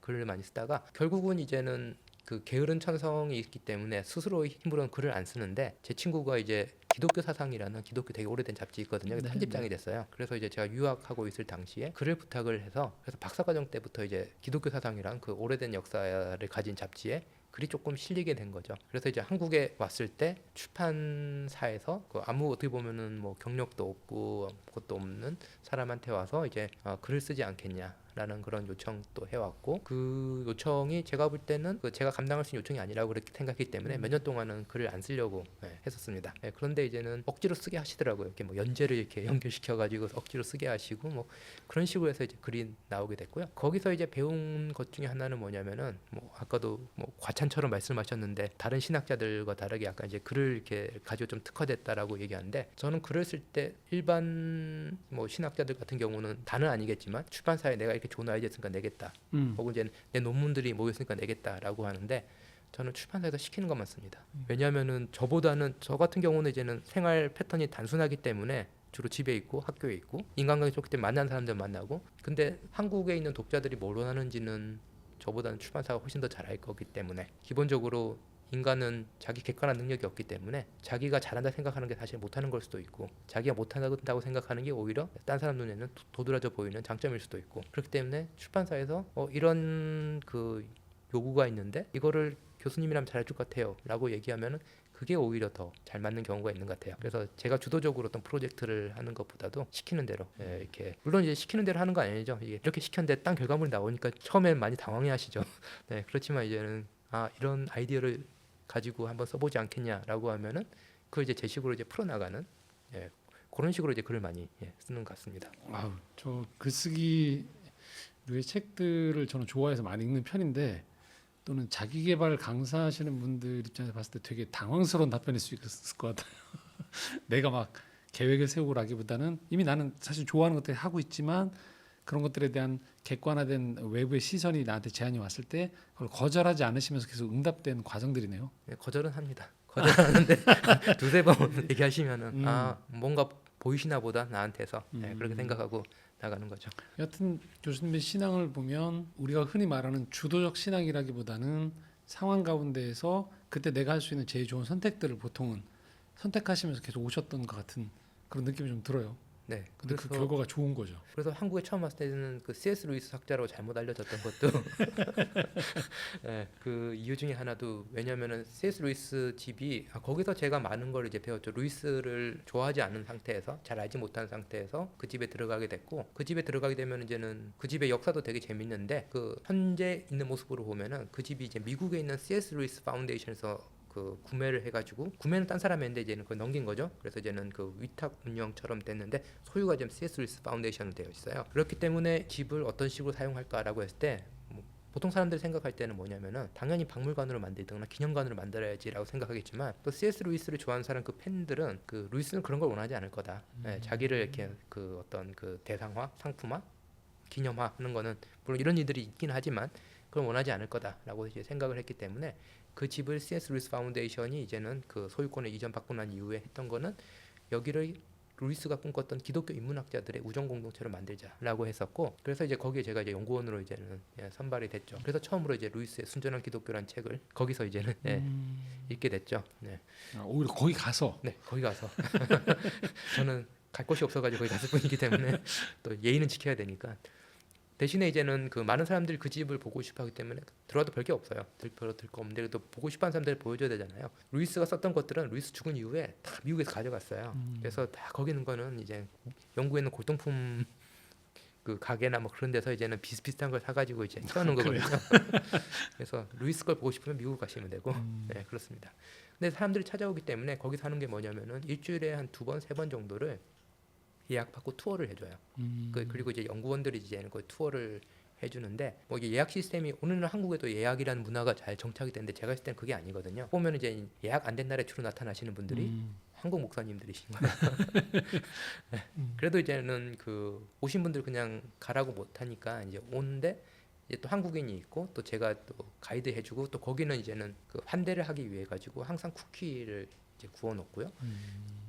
글을 많이 쓰다가 결국은 이제는 그 게으른 천성이 있기 때문에 스스로 힘으로는 글을 안 쓰는데 제 친구가 이제 기독교 사상이라는 기독교 되게 오래된 잡지 있거든요. 네, 편집장이 됐어요. 그래서 이제 제가 유학하고 있을 당시에 글을 부탁을 해서 그래서 박사과정 때부터 이제 기독교 사상이란 그 오래된 역사를 가진 잡지에 글이 조금 실리게 된 거죠. 그래서 이제 한국에 왔을 때 출판사에서 그 아무 어떻게 보면은 뭐 경력도 없고 아무것도 없는 사람한테 와서 이제 글을 쓰지 않겠냐라는 그런 요청도 해왔고, 그 요청이 제가 볼 때는 그 제가 감당할 수 있는 요청이 아니라고 그렇게 생각했기 때문에 몇 년 동안은 글을 안 쓰려고 했었습니다. 그런데 이제는 억지로 쓰게 하시더라고요. 이렇게 뭐 연재를 이렇게 연결시켜 가지고 억지로 쓰게 하시고 뭐 그런 식으로 해서 이제 글이 나오게 됐고요. 거기서 이제 배운 것 중에 하나는 뭐냐면은 뭐 아까도 뭐 과찬처럼 말씀하셨는데 다른 신학자들과 다르게 약간 이제 글을 이렇게 가지고 좀 특화됐다라고 얘기하는데, 저는 글을 쓸 때 일반 뭐 신학자들 같은 경우는 다는 아니겠지만 출판사에 내가 이렇게 좋은 아이디어 있으니까 내겠다, 혹은 이제 내 논문들이 모였으니까 내겠다라고 하는데, 저는 출판사에서 시키는 것만 씁니다. 왜냐하면은 저보다는, 저 같은 경우는 이제는 생활 패턴이 단순하기 때문에 주로 집에 있고 학교에 있고 인간관계 좋기 때문에 만나는 사람들 만나고, 근데 한국에 있는 독자들이 뭘 원하는지는 저보다는 출판사가 훨씬 더 잘 알 거기 때문에, 기본적으로 인간은 자기 객관한 능력이 없기 때문에 자기가 잘한다 생각하는 게 사실 못하는 걸 수도 있고, 자기가 못한다고 생각하는 게 오히려 딴 사람 눈에는 도드라져 보이는 장점일 수도 있고, 그렇기 때문에 출판사에서 이런 그 요구가 있는데 이거를 교수님이라면 잘해줄 것 같아요 라고 얘기하면은 그게 오히려 더 잘 맞는 경우가 있는 것 같아요. 그래서 제가 주도적으로 어떤 프로젝트를 하는 것보다도 시키는 대로 이렇게, 물론 이제 시키는 대로 하는 거 아니죠. 이게 이렇게 시켰는데 딴 결과물이 나오니까 처음엔 많이 당황해하시죠. 네, 그렇지만 이제는 이런 아이디어를 가지고 한번 써보지 않겠냐라고 하면은 그걸 이제 제 식으로 이제 풀어나가는, 그런 식으로 이제 글을 많이 쓰는 것 같습니다. 아우, 저 글쓰기류의 책들을 저는 좋아해서 많이 읽는 편인데, 또는 자기계발 강사하시는 분들 입장에서 봤을 때 되게 당황스러운 답변일 수 있을 것 같아요. 내가 막 계획을 세우라기보다는 이미 나는 사실 좋아하는 것들 하고 있지만 그런 것들에 대한 객관화된 외부의 시선이 나한테 제안이 왔을 때 그걸 거절하지 않으시면서 계속 응답된 과정들이네요. 거절은 합니다. 거절하는데 두세 번 얘기하시면은 뭔가 보이시나 보다 나한테서, 그렇게 생각하고 나가는 거죠. 여하튼 교수님의 신앙을 보면 우리가 흔히 말하는 주도적 신앙이라기보다는 상황 가운데에서 그때 내가 할 수 있는 제일 좋은 선택들을 보통은 선택하시면서 계속 오셨던 것 같은 그런 느낌이 좀 들어요. 네. 근데 그 결과가 좋은 거죠. 그래서 한국에 처음 왔을 때는 그 C.S. 루이스 학자로 잘못 알려졌던 것도 그 이유 중에 하나도, 왜냐면은 C.S. 루이스 집이 거기서 제가 많은 걸 이제 배웠죠. 루이스를 좋아하지 않는 상태에서, 잘 알지 못한 상태에서 그 집에 들어가게 됐고, 그 집에 들어가게 되면 이제는 그 집의 역사도 되게 재밌는데, 그 현재 있는 모습으로 보면은 그 집이 이제 미국에 있는 C.S. 루이스 파운데이션에서 그 구매를 해가지고, 구매는 딴 사람이 했는데 이제는 그걸 넘긴 거죠. 그래서 이제는 그 위탁 운영처럼 됐는데 소유가 지금 C.S. 루이스 파운데이션으로 되어 있어요. 그렇기 때문에 집을 어떤 식으로 사용할까라고 했을 때, 보통 사람들이 생각할 때는 뭐냐면은 당연히 박물관으로 만들거나 기념관으로 만들어야지라고 생각하겠지만, 또 C.S. 루이스를 좋아하는 사람, 그 팬들은 그 루이스는 그런 걸 원하지 않을 거다. 자기를 이렇게 그 어떤 그 대상화, 상품화, 기념화하는 거는 물론 이런 일들이 있긴 하지만 그걸 원하지 않을 거다라고 이제 생각을 했기 때문에, 그 집을 C.S. 루이스 파운데이션이 이제는 그 소유권을 이전받고 난 이후에 했던 거는, 여기를 루이스가 꿈꿨던 기독교 인문학자들의 우정 공동체로 만들자라고 했었고, 그래서 이제 거기에 제가 이제 연구원으로 이제는 선발이 됐죠. 그래서 처음으로 이제 루이스의 순전한 기독교란 책을 거기서 이제는 읽게 됐죠. 네. 오히려 거기 가서. 네, 거기 가서 저는 갈 곳이 없어가지고 거기 갔을 뿐이기 때문에 또 예의는 지켜야 되니까. 대신에 이제는 그 많은 사람들이 그 집을 보고 싶어하기 때문에 들어와도 별게 없어요. 별로 들 거 없는데 그래도 보고 싶어하는 사람들 보여줘야 되잖아요. 루이스가 썼던 것들은 루이스 죽은 이후에 다 미국에서 가져갔어요. 그래서 다 거기 있는 거는 이제 영국에 있는 골동품 그 가게나 뭐 그런 데서 이제는 비슷비슷한 걸 사가지고 이제 채우는 거거든요. 그래서 루이스 걸 보고 싶으면 미국 가시면 되고, 네, 그렇습니다. 근데 사람들이 찾아오기 때문에 거기서 하는 게 뭐냐면은 일주일에 한 2번, 3번 정도를 예약받고 투어를 해줘요. 그리고 이제 연구원들이 이제는 그 투어를 해주는데, 뭐 이게 예약 시스템이 오늘은 한국에도 예약이라는 문화가 잘 정착이 되는데, 제가 했을 때는 그게 아니거든요. 보면 이제 예약 안 된 날에 주로 나타나시는 분들이 한국 목사님들이신 거예요. 네. 그래도 이제는 그 오신 분들 그냥 가라고 못 하니까 이제 오는데, 이제 또 한국인이 있고 또 제가 또 가이드 해주고, 또 거기는 이제는 그 환대를 하기 위해 가지고 항상 쿠키를 이제 구워 놓고요.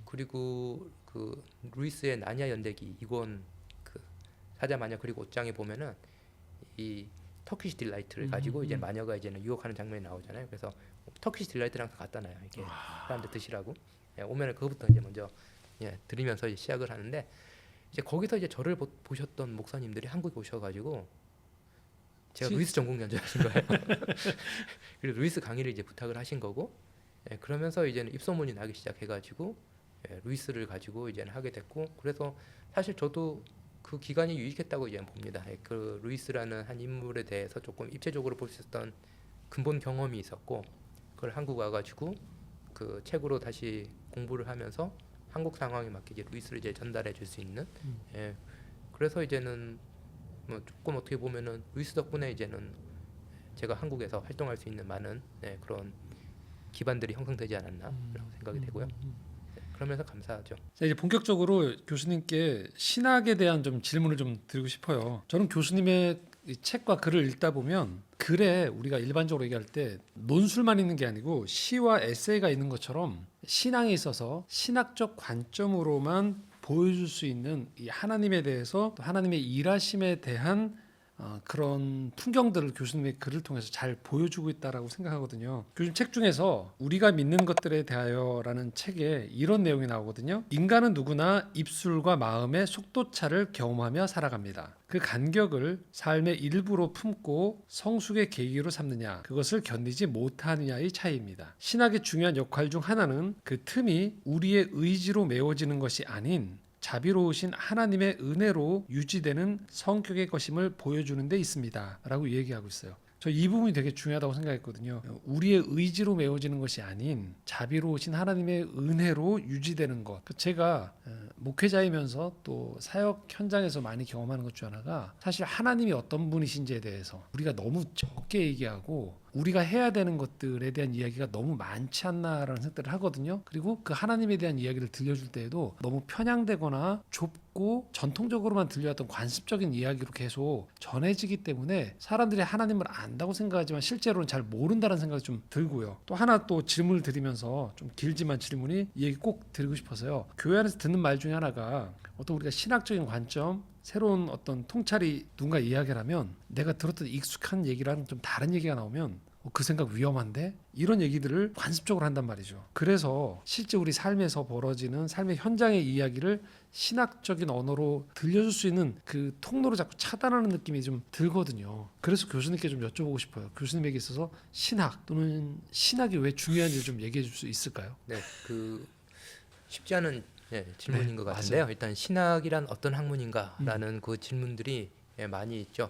그리고 그 루이스의 나냐 연대기 2권 그 사자 마녀 그리고 옷장에 보면은 이 터키시 딜라이트를 가지고 이제 마녀가 이제는 유혹하는 장면이 나오잖아요. 그래서 터키시 딜라이트랑 갖다 놔요. 이렇게 사람들 드시라고. 오면은 그거부터 이제 먼저 드리면서 이제 시작을 하는데, 이제 거기서 이제 저를 보셨던 목사님들이 한국에 오셔가지고 제가 루이스 전공 연주하신 거예요. 그리고 루이스 강의를 이제 부탁을 하신 거고, 예, 그러면서 이제는 입소문이 나기 시작해가지고 예, 루이스를 가지고 이제는 하게 됐고, 그래서 사실 저도 그 기간이 유익했다고 이제 봅니다. 예, 그 루이스라는 한 인물에 대해서 조금 입체적으로 볼 수 있었던 근본 경험이 있었고, 그걸 한국 와가지고 그 책으로 다시 공부를 하면서 한국 상황에 맞게 이제 루이스를 이제 전달해 줄 수 있는, 예, 그래서 이제는 뭐 조금 어떻게 보면은 루이스 덕분에 이제는 제가 한국에서 활동할 수 있는 많은 예, 그런 기반들이 형성되지 않았나라고 생각이 되고요. 네, 그러면서 감사하죠. 자, 이제 본격적으로 교수님께 신학에 대한 좀 질문을 좀 드리고 싶어요. 저는 교수님의 이 책과 글을 읽다 보면 글에 우리가 일반적으로 얘기할 때 논술만 있는 게 아니고 시와 에세이가 있는 것처럼 신앙에 있어서 신학적 관점으로만 보여줄 수 있는 이 하나님에 대해서 또 하나님의 일하심에 대한 그런 풍경들을 교수님의 글을 통해서 잘 보여주고 있다라고 생각하거든요. 교수님 책 중에서 우리가 믿는 것들에 대하여라는 책에 이런 내용이 나오거든요. 인간은 누구나 입술과 마음의 속도차를 경험하며 살아갑니다. 그 간격을 삶의 일부로 품고 성숙의 계기로 삼느냐, 그것을 견디지 못하느냐의 차이입니다. 신학의 중요한 역할 중 하나는 그 틈이 우리의 의지로 메워지는 것이 아닌 자비로우신 하나님의 은혜로 유지되는 성격의 것임을 보여주는 데 있습니다 라고 얘기하고 있어요. 저 이 부분이 되게 중요하다고 생각했거든요. 우리의 의지로 메워지는 것이 아닌 자비로우신 하나님의 은혜로 유지되는 것. 제가 목회자이면서 또 사역 현장에서 많이 경험하는 것 중 하나가 사실 하나님이 어떤 분이신지에 대해서 우리가 너무 적게 얘기하고 우리가 해야 되는 것들에 대한 이야기가 너무 많지 않나라는 생각을 하거든요. 그리고 그 하나님에 대한 이야기를 들려줄 때에도 너무 편향되거나 좁고 전통적으로만 들려왔던 관습적인 이야기로 계속 전해지기 때문에 사람들이 하나님을 안다고 생각하지만 실제로는 잘 모른다는 생각이 좀 들고요. 또 하나 또 질문을 드리면서 좀 길지만 질문이 이 얘기 꼭 드리고 싶어서요. 교회 안에서 듣는 말 중에 하나가 어떤 우리가 신학적인 관점 새로운 어떤 통찰이 누군가 이야기를 하면 내가 들었던 익숙한 얘기랑 좀 다른 얘기가 나오면 그 생각 위험한데? 이런 얘기들을 관습적으로 한단 말이죠. 그래서 실제 우리 삶에서 벌어지는 삶의 현장의 이야기를 신학적인 언어로 들려줄 수 있는 그 통로를 자꾸 차단하는 느낌이 좀 들거든요. 그래서 교수님께 좀 여쭤보고 싶어요. 교수님에게 있어서 신학 또는 신학이 왜 중요한지 좀 얘기해 줄 수 있을까요? 네, 그 쉽지 않은 예, 질문인 네, 것 같은데요. 맞아요. 일단 신학이란 어떤 학문인가라는 그 질문들이 예, 많이 있죠.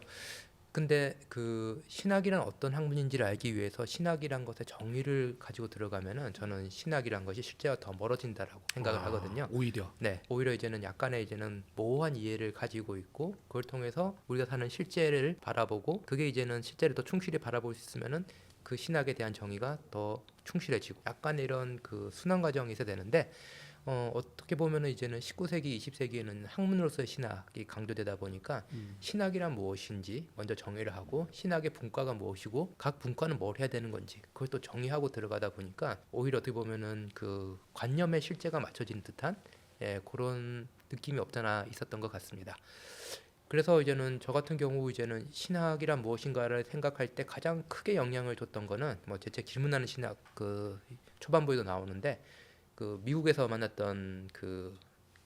근데 그 신학이란 어떤 학문인지를 알기 위해서 신학이란 것의 정의를 가지고 들어가면은 저는 신학이란 것이 실제와 더 멀어진다라고 생각을 하거든요. 오히려. 네, 오히려 이제는 약간의 이제는 모호한 이해를 가지고 있고 그걸 통해서 우리가 사는 실제를 바라보고 그게 이제는 실제를 더 충실히 바라볼 수 있으면은 그 신학에 대한 정의가 더 충실해지고 약간 이런 그 순환 과정이 있어야 되는데 어떻게 보면은 이제는 19세기, 20세기에는 학문으로서의 신학이 강조되다 보니까 신학이란 무엇인지 먼저 정의를 하고 신학의 분과가 무엇이고 각 분과는 뭘 해야 되는 건지 그걸 또 정의하고 들어가다 보니까 오히려 어떻게 보면은 그 관념의 실제가 맞춰진 듯한 예, 그런 느낌이 없잖아 있었던 것 같습니다. 그래서 이제는 저 같은 경우 이제는 신학이란 무엇인가를 생각할 때 가장 크게 영향을 줬던 거는 뭐 제 책 질문하는 신학 그 초반부에도 나오는데 그 미국에서 만났던 그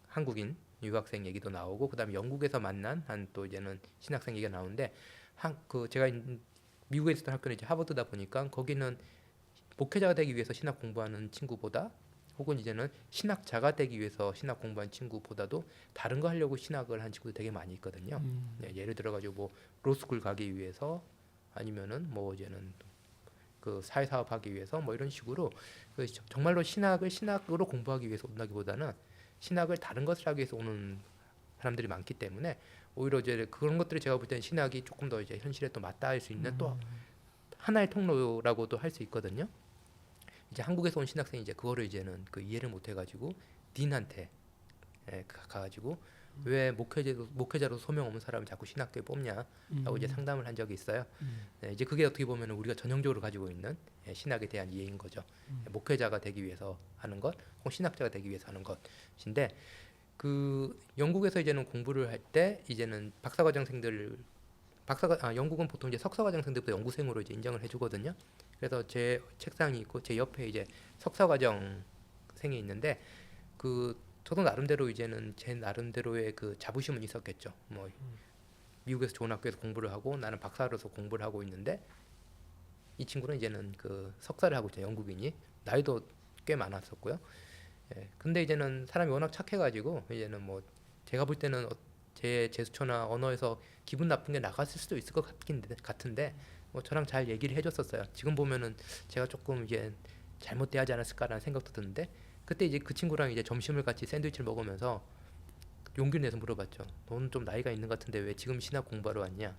한국인 유학생 얘기도 나오고 그다음에 영국에서 만난 한 또 이제는 신학생 얘기가 나오는데 한 그 제가 미국에 있었던 학교는 이제 하버드다 보니까 거기는 목회자가 되기 위해서 신학 공부하는 친구보다 혹은 이제는 신학자가 되기 위해서 신학 공부한 친구보다도 다른 거 하려고 신학을 한 친구도 되게 많이 있거든요. 네, 예를 들어 가지고 뭐 로스쿨 가기 위해서 아니면은 뭐 이제는 그 사회사업 하기 위해서 뭐 이런 식으로 그 정말로 신학을 신학으로 공부하기 위해서 온다기보다는 신학을 다른 것을 하기 위해서 오는 사람들이 많기 때문에 오히려 이제 그런 것들이 제가 볼 때는 신학이 조금 더 이제 현실에 또 맞닿을 수 있는 또 하나의 통로라고도 할 수 있거든요. 이제 한국에서 온 신학생이 이제 그거를 이제는 그 이해를 못 해가지고 딘한테 가가지고 왜 목회자로 소명 없는 사람을 자꾸 신학교에 뽑냐라고 이제 상담을 한 적이 있어요. 네, 이제 그게 어떻게 보면 우리가 전형적으로 가지고 있는 신학에 대한 이해인 거죠. 목회자가 되기 위해서 하는 것, 혹은 신학자가 되기 위해서 하는 것인데 그 영국에서 이제는 공부를 할 때 이제는 영국은 보통 이제 석사과정생들부터 연구생으로 이제 인정을 해주거든요. 그래서 제 책상이 있고 제 옆에 이제 석사과정생이 있는데 그 저도 나름대로 이제는 제 나름대로의 그 자부심은 있었겠죠. 뭐 미국에서 좋은 학교에서 공부를 하고 나는 박사로서 공부를 하고 있는데 이 친구는 이제는 그 석사를 하고 있죠. 영국인이 나이도 꽤 많았었고요. 예, 근데 이제는 사람이 워낙 착해가지고 이제는 뭐 제가 볼 때는 제 제스처나 언어에서 기분 나쁜 게 나갔을 수도 있을 것 같은데 뭐 저랑 잘 얘기를 해줬었어요. 지금 보면은 제가 조금 이제 잘못돼야지 않았을까라는 생각도 드는데 그때 이제 그 친구랑 이제 점심을 같이 샌드위치를 먹으면서 용기를 내서 물어봤죠. 너는 좀 나이가 있는 것 같은데 왜 지금 신학 공부하러 왔냐?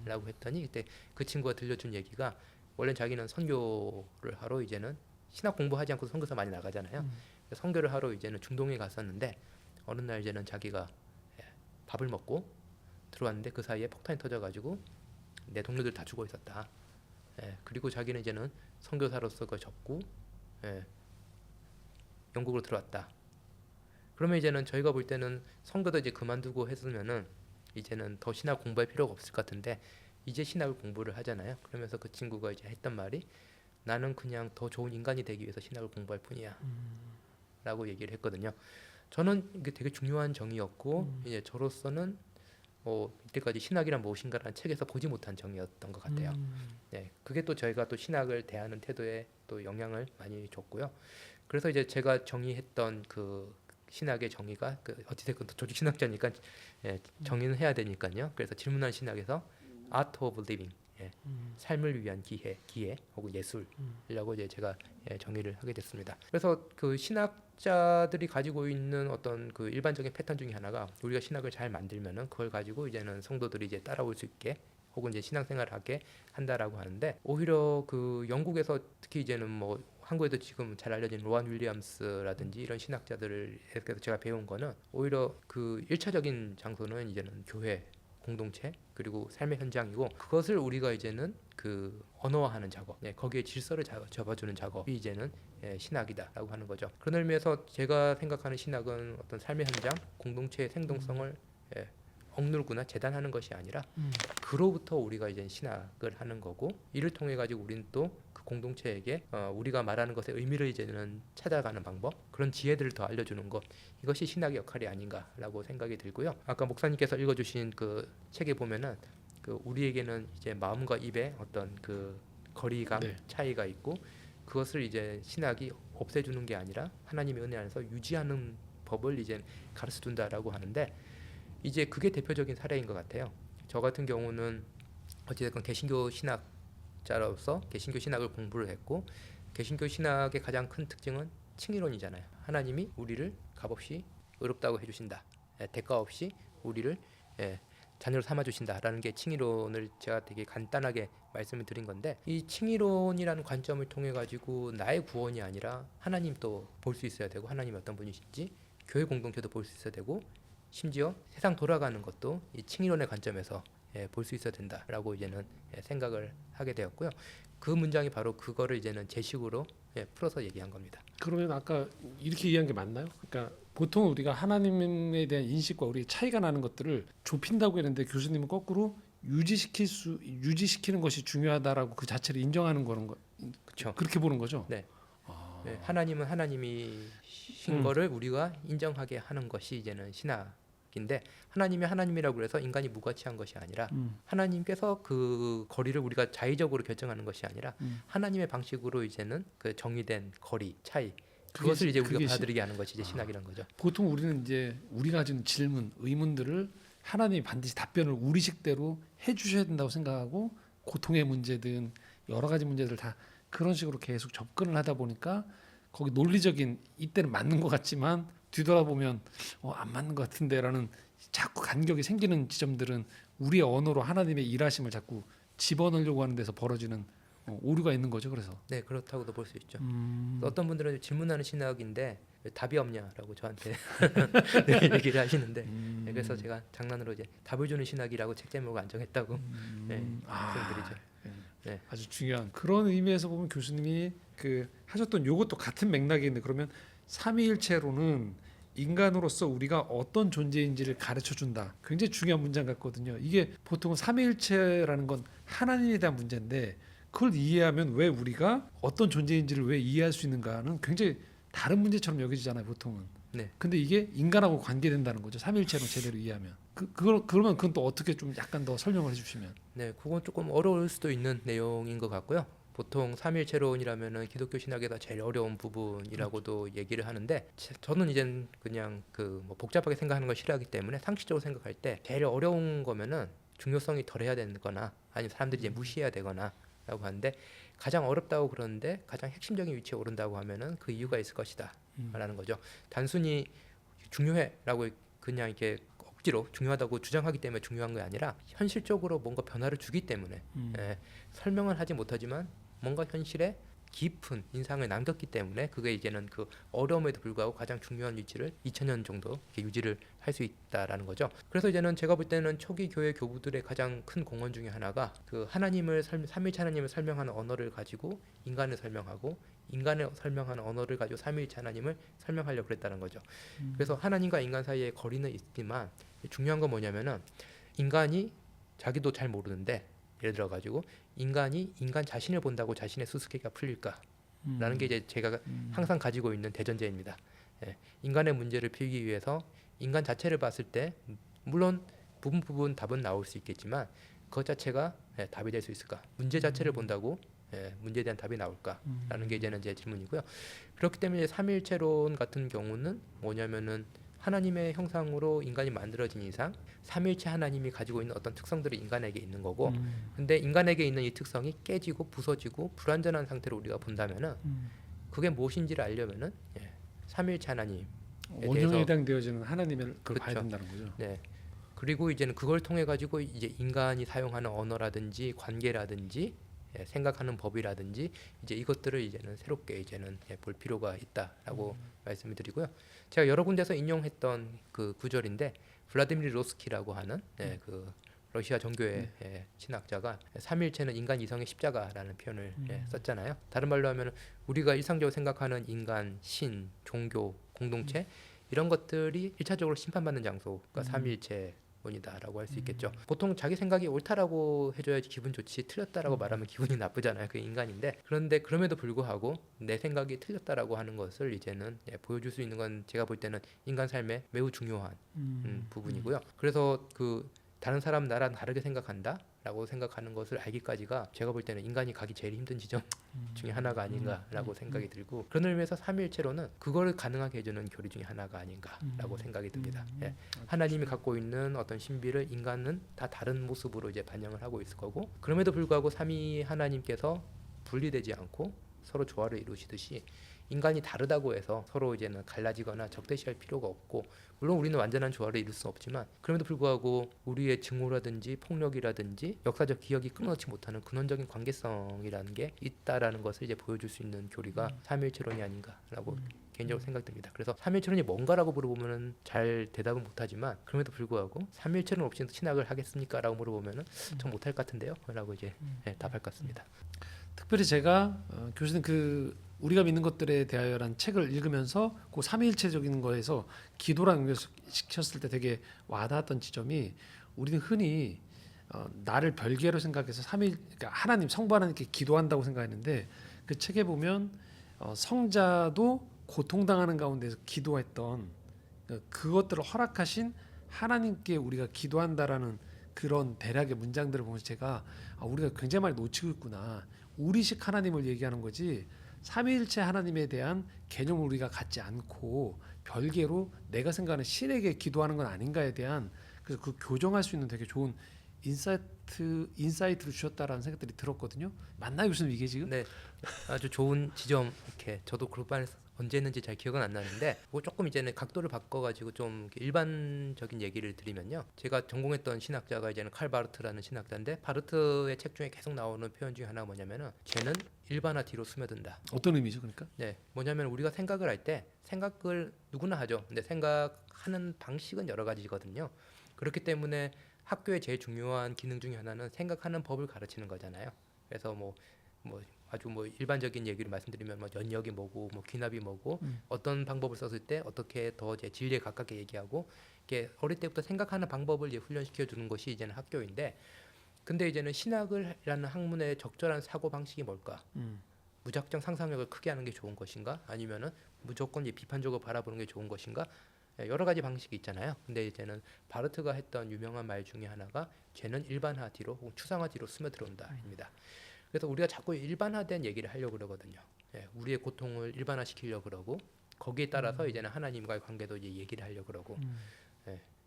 라고 했더니 그때 그 친구가 들려준 얘기가 원래 자기는 선교를 하러 이제는 신학 공부하지 않고 선교사 많이 나가잖아요. 선교를 하러 이제는 중동에 갔었는데 어느 날 이제는 자기가 밥을 먹고 들어왔는데 그 사이에 폭탄이 터져가지고 내 동료들 다 죽어 있었다. 그리고 자기는 이제는 선교사로서 그 접고 영국으로 들어왔다. 그러면 이제는 저희가 볼 때는 선교도 이제 그만두고 했으면은 이제는 더 신학 공부할 필요가 없을 것 같은데 이제 신학을 공부를 하잖아요. 그러면서 그 친구가 이제 했던 말이 나는 그냥 더 좋은 인간이 되기 위해서 신학을 공부할 뿐이야 라고 얘기를 했거든요. 저는 이게 되게 중요한 정의였고 이제 저로서는 이때까지 신학이란 무엇인가라는 책에서 보지 못한 정의였던 것 같아요. 네, 그게 또 저희가 또 신학을 대하는 태도에 또 영향을 많이 줬고요. 그래서 이제 제가 정의했던 그 신학의 정의가 그 어찌됐건 또 조직 신학자니까 정의는 해야 되니까요. 그래서 질문하는 신학에서 Art of Living, 삶을 위한 기회 혹은 예술이라고 이제 제가 정의를 하게 됐습니다. 그래서 그 신학자들이 가지고 있는 어떤 그 일반적인 패턴 중에 하나가 우리가 신학을 잘 만들면은 그걸 가지고 이제는 성도들이 이제 따라올 수 있게 혹은 이제 신앙생활을 하게 한다라고 하는데 오히려 그 영국에서 특히 이제는 뭐 한국에도 지금 잘 알려진 로안 윌리엄스라든지 이런 신학자들을 해서 제가 배운 거는 오히려 그 1차적인 장소는 이제는 교회 공동체 그리고 삶의 현장이고 그것을 우리가 이제는 그 언어화하는 작업, 거기에 질서를 잡아주는 작업이 이제는 신학이다라고 하는 거죠. 그런 의미에서 제가 생각하는 신학은 어떤 삶의 현장, 공동체의 생동성을 억누르거나 재단하는 것이 아니라 그로부터 우리가 이제 신학을 하는 거고 이를 통해 가지고 우리는 또 그 공동체에게 우리가 말하는 것의 의미를 이제는 찾아가는 방법 그런 지혜들을 더 알려주는 것 이것이 신학의 역할이 아닌가라고 생각이 들고요. 아까 목사님께서 읽어주신 그 책에 보면은 그 우리에게는 이제 마음과 입의 어떤 그 거리감 차이가 있고 그것을 이제 신학이 없애주는 게 아니라 하나님의 은혜 안에서 유지하는 법을 이제 가르쳐 준다라고 하는데 이제 그게 대표적인 사례인 것 같아요. 저 같은 경우는 어찌됐건 개신교 신학자로서 개신교 신학을 공부를 했고 개신교 신학의 가장 큰 특징은 칭의론이잖아요. 하나님이 우리를 값없이 의롭다고 해주신다. 대가 없이 우리를 자녀로 삼아주신다라는 게 칭의론을 제가 되게 간단하게 말씀을 드린 건데 이 칭의론이라는 관점을 통해 가지고 나의 구원이 아니라 하나님도 볼 수 있어야 되고 하나님이 어떤 분이신지 교회 공동체도 볼 수 있어야 되고 심지어 세상 돌아가는 것도 이 칭의론의 관점에서 볼 수 있어야 된다라고 이제는 생각을 하게 되었고요. 그 문장이 바로 그거를 이제는 제 식으로 풀어서 얘기한 겁니다. 그러면 아까 이렇게 이해한 게 맞나요? 그러니까 보통 우리가 하나님에 대한 인식과 우리 차이가 나는 것들을 좁힌다고 했는데 교수님은 거꾸로 유지시키는 것이 중요하다라고 그 자체를 인정하는 거는 그렇죠. 그렇게 보는 거죠. 네. 하나님은 하나님이신 거를 우리가 인정하게 하는 것이 이제는 신학인데 하나님이 하나님이라고 해서 인간이 무가치한 것이 아니라 하나님께서 그 거리를 우리가 자의적으로 결정하는 것이 아니라 하나님의 방식으로 이제는 그 정의된 거리 차이 그것을 이제 우리가 받아들이게 하는 것이 이제 신학이라는 거죠. 보통 우리는 이제 우리가 가진 질문, 의문들을 하나님이 반드시 답변을 우리식대로 해주셔야 된다고 생각하고 고통의 문제든 여러 가지 문제들 다 그런 식으로 계속 접근을 하다 보니까 거기 논리적인 이때는 맞는 것 같지만 뒤돌아보면 안 맞는 것 같은데라는 자꾸 간격이 생기는 지점들은 우리의 언어로 하나님의 일하심을 자꾸 집어넣으려고 하는 데서 벌어지는 오류가 있는 거죠. 그래서 네 그렇다고도 볼 수 있죠. 어떤 분들은 질문하는 신학인데 왜 답이 없냐라고 저한테 얘기를 하시는데 그래서 제가 장난으로 이제 답을 주는 신학이라고 책 제목을 안 정했다고 말씀드리죠. 네. 아주 중요한 그런 의미에서 보면 교수님이 그 하셨던 요것도 같은 맥락인데 그러면 삼위일체로는 인간으로서 우리가 어떤 존재인지를 가르쳐 준다. 굉장히 중요한 문장 같거든요. 이게 보통 삼위일체라는 건 하나님에 대한 문제인데 그걸 이해하면 왜 우리가 어떤 존재인지를 왜 이해할 수 있는가는 굉장히 다른 문제처럼 여겨지잖아요. 보통은. 네. 근데 이게 인간하고 관계된다는 거죠. 삼위일체로 제대로 이해하면. 그러면 그건 또 어떻게 좀 약간 더 설명을 해주시면. 네, 그건 조금 어려울 수도 있는 내용인 것 같고요. 보통 삼일체론이라면은 기독교 신학에서 제일 어려운 부분이라고도 얘기를 하는데 저는 이젠 그냥 그 뭐 복잡하게 생각하는 걸 싫어하기 때문에 상식적으로 생각할 때 제일 어려운 거면은 중요성이 덜해야 되거나 아니면 사람들이 이제 무시해야 되거나 라고 하는데 가장 어렵다고 그러는데 가장 핵심적인 위치에 오른다고 하면은 그 이유가 있을 것이다 라는 거죠. 단순히 중요해라고 그냥 이렇게 억지로 중요하다고 주장하기 때문에 중요한 게 아니라 현실적으로 뭔가 변화를 주기 때문에 설명은 하지 못하지만 뭔가 현실에 깊은 인상을 남겼기 때문에 그게 이제는 그 어려움에도 불구하고 가장 중요한 위치를 2000년 정도 이렇게 유지를 할 수 있다라는 거죠. 그래서 이제는 제가 볼 때는 초기 교회 교부들의 가장 큰 공헌 중에 하나가 그 하나님을 삼위일체 하나님을 설명하는 언어를 가지고 인간을 설명하고 인간을 설명하는 언어를 가지고 삼위일체 하나님을 설명하려고 그랬다는 거죠. 그래서 하나님과 인간 사이에 거리는 있지만 중요한 건 뭐냐면은 인간이 자기도 잘 모르는데 예를 들어 가지고 인간이 인간 자신을 본다고 자신의 수수께끼가 풀릴까라는 게 이제 제가 항상 가지고 있는 대전제입니다. 인간의 문제를 풀기 위해서 인간 자체를 봤을 때 물론 부분 답은 나올 수 있겠지만 그것 자체가 답이 될 수 있을까? 문제 자체를 본다고 문제에 대한 답이 나올까라는 게 이제는 제 질문이고요. 그렇기 때문에 삼일체론 같은 경우는 뭐냐면은 하나님의 형상으로 인간이 만들어진 이상 삼일체 하나님이 가지고 있는 어떤 특성들이 인간에게 있는 거고 근데 인간에게 있는 이 특성이 깨지고 부서지고 불완전한 상태로 우리가 본다면은 그게 무엇인지를 알려면은 삼일체 하나님에 원형에 대해서 해당되어지는 하나님을 그걸 봐야 그렇죠. 된다는 거죠. 네. 그리고 이제는 그걸 통해 가지고 이제 인간이 사용하는 언어라든지 관계라든지 생각하는 법이라든지 이제 이것들을 이제는 새롭게 이제는 볼 필요가 있다라고 말씀을 드리고요. 제가 여러 군데서 인용했던 그 구절인데 블라디미르 로스키라고 하는 그 러시아 종교의 신학자가 삼일체는 인간 이성의 십자가라는 표현을 썼잖아요. 다른 말로 하면 우리가 일상적으로 생각하는 인간, 신, 종교, 공동체 이런 것들이 일차적으로 심판받는 장소가 삼일체 원이다라고 할 수 있겠죠. 보통 자기 생각이 옳다라고 해줘야지 기분 좋지 틀렸다라고 말하면 기분이 나쁘잖아요. 그게 인간인데 그런데 그럼에도 불구하고 내 생각이 틀렸다라고 하는 것을 이제는 보여줄 수 있는 건 제가 볼 때는 인간 삶에 매우 중요한 부분이고요. 그래서 그 다른 사람 나랑 다르게 생각한다라고 생각하는 것을 알기까지가 제가 볼 때는 인간이 가기 제일 힘든 지점 중에 하나가 아닌가라고 생각이 들고 그런 의미에서 삼위일체로는 그거를 가능하게 해주는 교리 중에 하나가 아닌가라고 생각이 듭니다. 하나님이 갖고 있는 어떤 신비를 인간은 다 다른 모습으로 이제 반영을 하고 있을 거고 그럼에도 불구하고 삼위 하나님께서 분리되지 않고 서로 조화를 이루시듯이 인간이 다르다고 해서 서로 이제는 갈라지거나 적대시할 필요가 없고 물론 우리는 완전한 조화를 이룰 수는 없지만 그럼에도 불구하고 우리의 증오라든지 폭력이라든지 역사적 기억이 끊어지 못하는 근원적인 관계성이라는 게 있다라는 것을 이제 보여줄 수 있는 교리가 삼일체론이 아닌가라고 개인적으로 생각됩니다. 그래서 삼일체론이 뭔가라고 물어보면은 잘 대답은 못하지만 그럼에도 불구하고 삼일체론 없이 신학을 하겠습니까라고 물어보면은 전 못할 것 같은데요라고 이제 답할 것 같습니다. 특별히 제가 교수님 그 우리가 믿는 것들에 대하여란 책을 읽으면서 그 삼위일체적인 거에서 기도랑 연결시켰을 때 되게 와닿았던 지점이 우리는 흔히 나를 별개로 생각해서 그러니까 하나님 성부 하나님께 기도한다고 생각했는데 그 책에 보면 성자도 고통당하는 가운데서 기도했던 그것들을 허락하신 하나님께 우리가 기도한다라는 그런 대략의 문장들을 보면서 제가 우리가 굉장히 많이 놓치고 있구나. 우리식 하나님을 얘기하는 거지 삼위일체 하나님에 대한 개념을 우리가 갖지 않고 별개로 내가 생각하는 신에게 기도하는 건 아닌가에 대한 그래서 그 교정할 수 있는 되게 좋은 인사이트를 주셨다라는 생각들이 들었거든요. 맞나요, 교수님 이게 지금? 네, 아주 좋은 지점 이렇게 저도 그룹반에서 언제 했는지 잘 기억은 안 나는데 뭐 조금 이제는 각도를 바꿔가지고 좀 일반적인 얘기를 드리면요. 제가 전공했던 신학자가 이제는 칼 바르트라는 신학자인데 바르트의 책 중에 계속 나오는 표현 중에 하나가 뭐냐면은 죄는 일반화 뒤로 스며든다. 어떤 의미죠, 그러니까? 네, 뭐냐면 우리가 생각을 할 때 생각을 누구나 하죠. 근데 생각하는 방식은 여러 가지거든요. 그렇기 때문에 학교의 제일 중요한 기능 중에 하나는 생각하는 법을 가르치는 거잖아요. 그래서 뭐 아주 뭐 일반적인 얘기를 말씀드리면 뭐 연역이 뭐고 뭐 귀납이 뭐고 어떤 방법을 썼을 때 어떻게 더 이제 진리에 가깝게 얘기하고 이렇게 어릴 때부터 생각하는 방법을 이제 훈련시켜 주는 것이 이제는 학교인데 근데 이제는 신학을라는 학문의 적절한 사고 방식이 뭘까? 무작정 상상력을 크게 하는 게 좋은 것인가? 아니면은 무조건 이제 비판적으로 바라보는 게 좋은 것인가? 여러 가지 방식이 있잖아요. 근데 이제는 바르트가 했던 유명한 말 중에 하나가 죄는 일반화뒤로 혹은 추상화뒤로 스며들어온다입니다. 그래서 우리가 자꾸 일반화된 얘기를 하려고 그러거든요. 우리의 고통을 일반화시키려고 그러고 거기에 따라서 이제는 하나님과의 관계도 이제 얘기를 하려고 그러고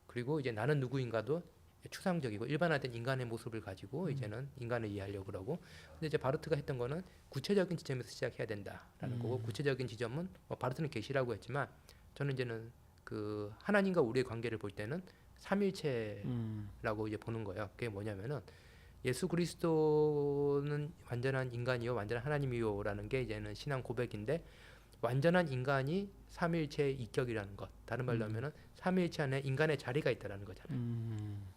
그리고 이제 나는 누구인가도 추상적이고 일반화된 인간의 모습을 가지고 이제는 인간을 이해하려고 그러고 근데 이제 바르트가 했던 거는 구체적인 지점에서 시작해야 된다라는 거고 구체적인 지점은 바르트는 계시라고 했지만 저는 이제는 그 하나님과 우리의 관계를 볼 때는 삼일체라고 이제 보는 거예요. 그게 뭐냐면은 예수 그리스도는 완전한 인간이요 완전한 하나님이요라는 게 이제는 신앙 고백인데 완전한 인간이 삼일체의 이격이라는 것. 다른 말로 하면은 삼일체 안에 인간의 자리가 있다라는 거잖아요.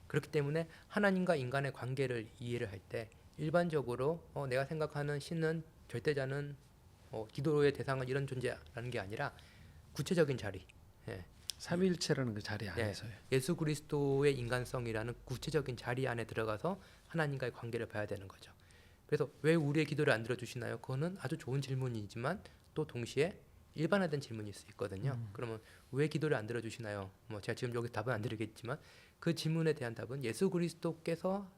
그렇기 때문에 하나님과 인간의 관계를 이해를 할 때 일반적으로 내가 생각하는 신은 절대자는 기도의 대상은 이런 존재라는 게 아니라 구체적인 자리. 삼위일체라는 그 자리 안에서요. 예수 그리스도의 인간성이라는 구체적인 자리 안에 들어가서 하나님과의 관계를 봐야 되는 거죠. 그래서 왜 우리의 기도를 안 들어주시나요? 그거는 아주 좋은 질문이지만 또 동시에 일반화된 질문일 수 있거든요. 그러면 왜 기도를 안 들어주시나요? 뭐 제가 지금 여기 답은 안 드리겠지만 그 질문에 대한 답은 예수 그리스도께서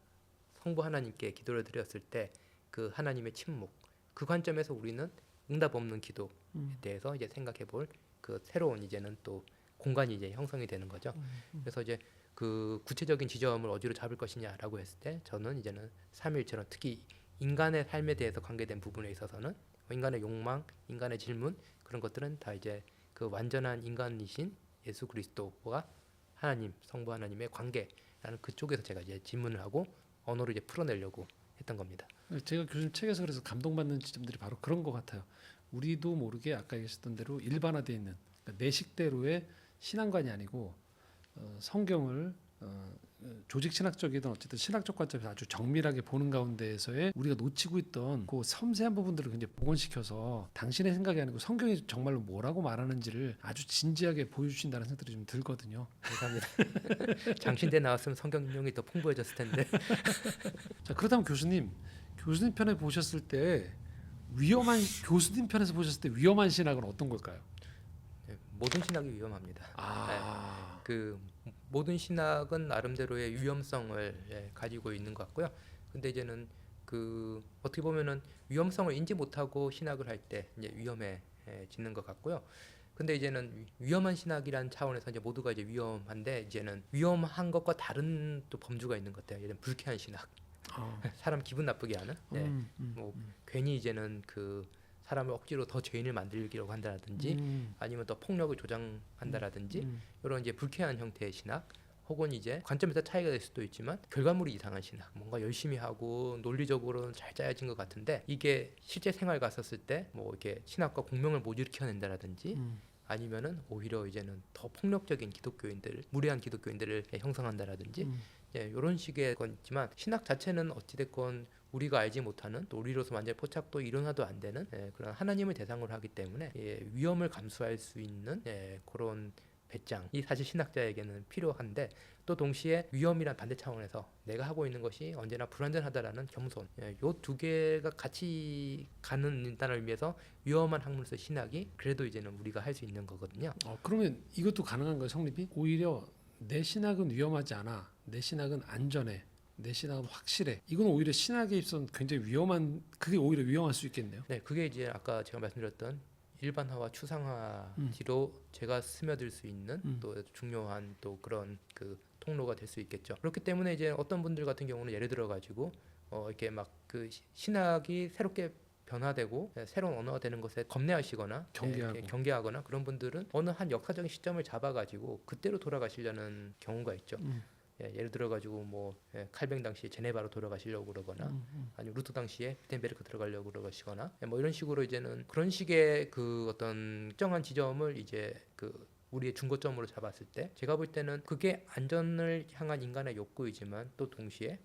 성부 하나님께 기도를 드렸을 때 그 하나님의 침묵 그 관점에서 우리는 응답 없는 기도에 대해서 이제 생각해볼 그 새로운 이제는 또 공간이 이제 형성이 되는 거죠. 그래서 이제 그 구체적인 지점을 어디로 잡을 것이냐라고 했을 때 저는 이제는 삼위일체론 특히 인간의 삶에 대해서 관계된 부분에 있어서는 인간의 욕망, 인간의 질문 그런 것들은 다 이제 그 완전한 인간이신 예수 그리스도와 하나님, 성부 하나님의 관계라는 그쪽에서 제가 이제 질문을 하고 언어로 이제 풀어내려고 했던 겁니다. 제가 교수님 책에서 그래서 감동받는 지점들이 바로 그런 것 같아요. 우리도 모르게 아까 얘기하셨던 대로 일반화되어 있는 그러니까 내 식대로의 신앙관이 아니고 성경을 조직 신학적이든 어쨌든 신학적 관점에서 아주 정밀하게 보는 가운데에서의 우리가 놓치고 있던 그 섬세한 부분들을 굉장히 복원시켜서 당신의 생각이 아니고 성경이 정말로 뭐라고 말하는지를 아주 진지하게 보여주신다는 생각들이 좀 들거든요. 감사합니다. 장신대 나왔으면 성경 인용이 더 풍부해졌을 텐데. 자 그렇다면 교수님 편에 보셨을 때 위험한 교수님 편에서 보셨을 때 위험한 신학은 어떤 걸까요? 모든 신학이 위험합니다. 그 모든 신학은 나름대로의 위험성을 가지고 있는 것 같고요. 근데 이제는 그 어떻게 보면은 위험성을 인지 못하고 신학을 할 때 이제 위험해지는 것 같고요. 근데 이제는 위험한 신학이라는 차원에서 이제 모두가 이제 위험한데 이제는 위험한 것과 다른 또 범주가 있는 것 같아요. 예를 들면 불쾌한 신학, 사람 기분 나쁘게 하는. 뭐 괜히 이제는 그 사람을 억지로 더 죄인을 만들기로 한다라든지 아니면 더 폭력을 조장한다라든지 이런 이제 불쾌한 형태의 신학 혹은 이제 관점에서 차이가 될 수도 있지만 결과물이 이상한 신학 뭔가 열심히 하고 논리적으로는 잘 짜여진 것 같은데 이게 실제 생활 갔었을 때 뭐 이렇게 신학과 공명을 못 일으켜낸다라든지 아니면은 오히려 이제는 더 폭력적인 기독교인들 무례한 기독교인들을 형성한다라든지 이런 식의 건 있지만 신학 자체는 어찌됐건 우리가 알지 못하는 또 우리로서 완전히 포착도 일어나도 안 되는 그런 하나님을 대상으로 하기 때문에 위험을 감수할 수 있는 그런 배짱이 사실 신학자에게는 필요한데 또 동시에 위험이란 반대 차원에서 내가 하고 있는 것이 언제나 불완전하다라는 겸손 요 두 개가 같이 가는 인단을 의미해서 위험한 학문에서 신학이 그래도 이제는 우리가 할 수 있는 거거든요. 그러면 이것도 가능한 거예요, 성립이? 오히려 내 신학은 위험하지 않아, 내 신학은 안전해, 내 신학은 확실해. 이건 오히려 신학에 있어서 굉장히 위험한 그게 오히려 위험할 수 있겠네요. 네, 그게 이제 아까 제가 말씀드렸던 일반화와 추상화 뒤로 제가 스며들 수 있는 또 중요한 또 그런 그 통로가 될 수 있겠죠. 그렇기 때문에 이제 어떤 분들 같은 경우는 예를 들어 가지고 이렇게 막 그 신학이 새롭게 변화되고 새로운 언어가 되는 것에 겁내하시거나 경계하거나 그런 분들은 어느 한 역사적인 시점을 잡아가지고 그때로 돌아가시려는 경우가 있죠. 예를 들어 가지고 뭐 칼뱅 당시에 제네바로 돌아가시려고 그러거나 아니면 루터 당시에 비텐베르크 들어가려고 그러시거나 뭐 이런 식으로 이제는 그런 식의 그 어떤 특정한 지점을 이제 그 우리의 중거점으로 잡았을 때 제가 볼 때는 그게 안전을 향한 인간의 욕구이지만 또 동시에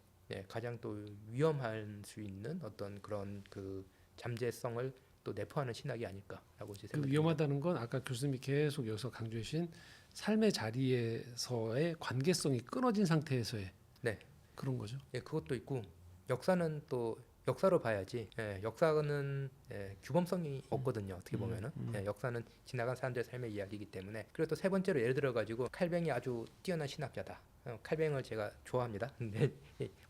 가장 또 위험할 수 있는 어떤 그런 그 잠재성을 또 내포하는 신학이 아닐까라고 제 그 생각합니다. 위험하다는 건 아까 교수님이 계속 여기서 강조해 주신 삶의 자리에서의 관계성이 끊어진 상태에서의 네. 그런 거죠. 그것도 있고 역사는 또 역사로 봐야지. 역사는 규범성이 없거든요. 어떻게 보면은 역사는 지나간 사람들의 삶의 이야기이기 때문에. 그리고 또 세 번째로 예를 들어 가지고 칼뱅이 아주 뛰어난 신학자다. 칼뱅을 제가 좋아합니다. 근데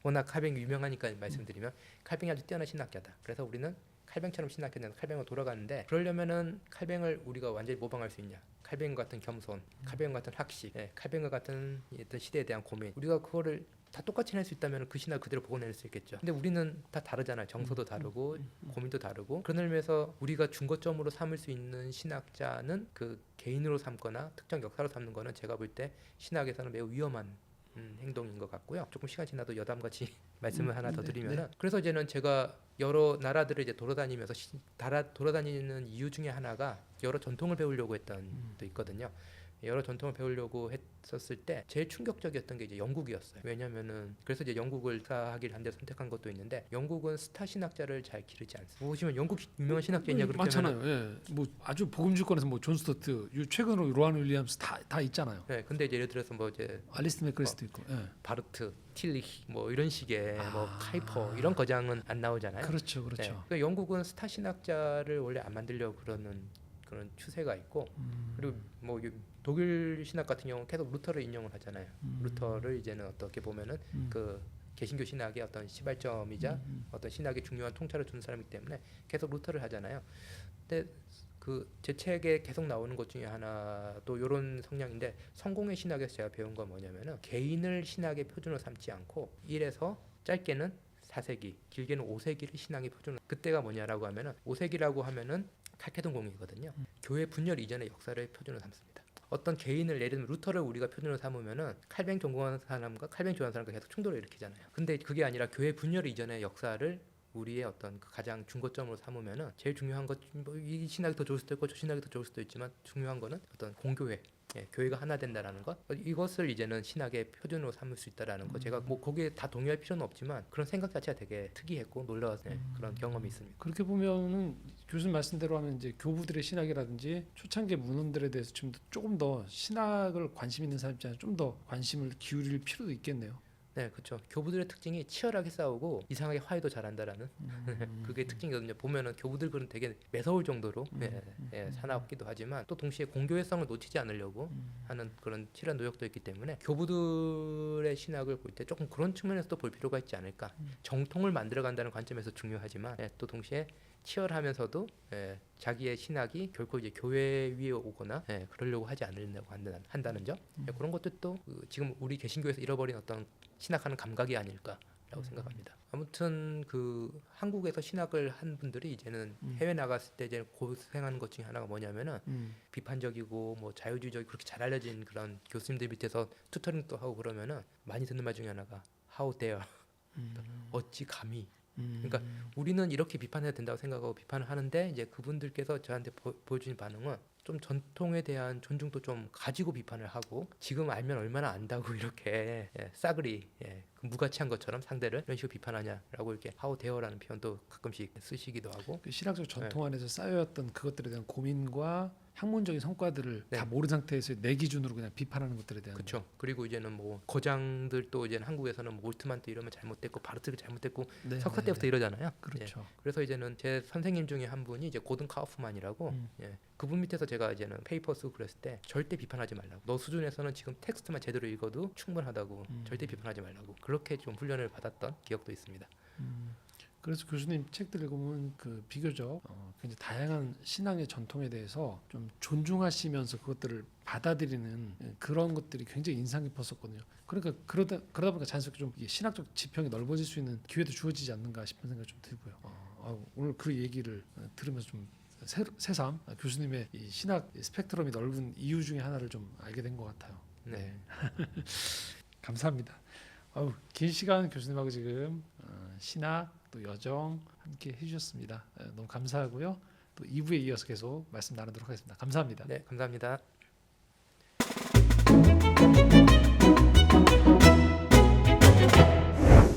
워낙 칼뱅이 유명하니까 말씀드리면 칼뱅이 아주 뛰어난 신학자다. 그래서 우리는 칼뱅처럼 신학했는데 칼뱅으로 돌아가는데 그러려면은 칼뱅을 우리가 완전히 모방할 수 있냐? 칼뱅 같은 겸손, 칼뱅 같은 학식, 칼뱅 같은 어떤 시대에 대한 고민. 우리가 그거를 다 똑같이 낼 수 있다면 그 신학 그대로 복원낼 수 있겠죠. 근데 우리는 다 다르잖아요. 정서도 다르고 고민도 다르고. 그런 의미에서 우리가 중거점으로 삼을 수 있는 신학자는 그 개인으로 삼거나 특정 역사로 삼는 거는 제가 볼 때 신학에서는 매우 위험한 행동인 것 같고요. 조금 시간 지나도 여담같이 말씀을 하나 더 드리면은 그래서 이제는 제가 여러 나라들을 이제 돌아다니면서 돌아다니는 이유 중에 하나가 여러 전통을 배우려고 했던 도 있거든요. 여러 전통을 배우려고 했었을 때 제일 충격적이었던 게 이제 영국이었어요. 왜냐면은 그래서 이제 영국을 스타하기를 한 데 선택한 것도 있는데 영국은 스타 신학자를 잘 기르지 않습니다. 보시면 영국 유명한 신학자 있냐 그렇게 많잖아요. 하면은 뭐 아주 복음주권에서 뭐 존 스토트, 최근으로 로안 윌리엄스 다 있잖아요. 근데 이제 예를 들어서 뭐 이제 알리스트 맥크리스도 있고. 바르트, 틸리히 뭐 이런 식의 뭐 카이퍼 이런 거장은 안 나오잖아요. 그렇죠. 그러니까 영국은 스타 신학자를 원래 안 만들려고 그러는 그런 추세가 있고 그리고 뭐 독일 신학 같은 경우는 계속 루터를 인용을 하잖아요. 루터를 이제는 어떻게 보면은 그 개신교 신학의 어떤 시발점이자 어떤 신학의 중요한 통찰을 주는 사람이기 때문에 계속 루터를 하잖아요. 근데 그 제 책에 계속 나오는 것 중에 하나도 이런 성향인데 성공의 신학에서 제가 배운 건 뭐냐면은 개인을 신학의 표준으로 삼지 않고 1에서 짧게는 4세기, 길게는 5세기를 신앙의 표준으로. 그때가 뭐냐라고 하면은 5세기라고 하면은 칼케돈 공의거든요. 교회 분열 이전의 역사를 표준으로 삼습니다. 어떤 개인을 예를 들면 루터를 우리가 표준으로 삼으면은 칼뱅 전공하는 사람과 칼뱅 좋아하는 사람과 계속 충돌을 일으키잖아요. 근데 그게 아니라 교회 분열 이전의 역사를 우리의 어떤 그 가장 중거점으로 삼으면은 제일 중요한 것, 뭐 이 신학이 더 좋을 수도 있고 저 신학이 더 좋을 수도 있지만 중요한 거는 어떤 공교회, 교회가 하나 된다라는 것, 이것을 이제는 신학의 표준으로 삼을 수 있다라는 것. 제가 뭐 거기에 다 동의할 필요는 없지만 그런 생각 자체가 되게 특이했고 놀라웠어요. 그런 경험이 있습니다. 그렇게 보면은 교수님 말씀대로 하면 이제 교부들의 신학이라든지 초창기 문헌들에 대해서 조금 더 신학을 관심 있는 사람 입장에서 좀 더 관심을 기울일 필요도 있겠네요. 네, 그렇죠. 교부들의 특징이 치열하게 싸우고 이상하게 화해도 잘한다라는 그게 특징이거든요. 보면은 교부들 글은 되게 매서울 정도로 사나웠기도 하지만 또 동시에 공교회성을 놓치지 않으려고 하는 그런 치열한 노력도 있기 때문에 교부들의 신학을 볼 때 조금 그런 측면에서도 볼 필요가 있지 않을까. 정통을 만들어간다는 관점에서 중요하지만 또 동시에 치열하면서도 자기의 신학이 결코 이제 교회 위에 오거나 그러려고 하지 않으려고 한다는 점 그런 것들도 지금 우리 개신교에서 잃어버린 어떤 신학하는 감각이 아닐까라고 생각합니다. 아무튼 그 한국에서 신학을 한 분들이 이제는 해외 나갔을 때 이제 고생하는 것 중에 하나가 뭐냐면은 비판적이고 뭐 자유주의적이 그렇게 잘 알려진 그런 교수님들 밑에서 튜터링도 하고 그러면은 많이 듣는 말 중에 하나가 How dare 어찌 감히. 그러니까 우리는 이렇게 비판해야 된다고 생각하고 비판을 하는데 이제 그분들께서 저한테 보여주신 반응은 좀 전통에 대한 존중도 좀 가지고 비판을 하고 지금 알면 얼마나 안다고 이렇게 싸그리 그 무가치한 것처럼 상대를 이런 식으로 비판하냐라고 이렇게 How dare라는 표현도 가끔씩 쓰시기도 하고 그 신학적 전통 안에서 쌓여왔던 그것들에 대한 고민과 학문적인 성과들을 다 모른 상태에서 내 기준으로 그냥 비판하는 것들에 대한 그렇죠. 그리고 이제는 뭐 거장들도 이제는 한국에서는 뭐 몰트만트 이러면 잘못됐고 바르트가 잘못됐고 석사 때부터 이러잖아요. 그렇죠. 그래서 이제는 제 선생님 중에 한 분이 이제 고든 카우프만이라고 그분 밑에서 제가 이제는 페이퍼 쓰고 그랬을 때 절대 비판하지 말라고. 너 수준에서는 지금 텍스트만 제대로 읽어도 충분하다고. 절대 비판하지 말라고. 그렇게 좀 훈련을 받았던 기억도 있습니다. 그래서 교수님 책들 읽으면 그 비교적 굉장히 다양한 신앙의 전통에 대해서 좀 존중하시면서 그것들을 받아들이는 그런 것들이 굉장히 인상 깊었었거든요. 그러니까 그러다 보니까 자연스럽게 좀 이게 신학적 지평이 넓어질 수 있는 기회도 주어지지 않는가 싶은 생각이 좀 들고요. 오늘 그 얘기를 들으면서 좀 새삼 교수님의 이 신학 스펙트럼이 넓은 이유 중에 하나를 좀 알게 된 것 같아요. 네. 감사합니다. 긴 시간 교수님하고 지금 신학 또 여정 함께 해주셨습니다. 너무 감사하고요. 또 2부에 이어서 계속 말씀 나누도록 하겠습니다. 감사합니다. 네, 감사합니다.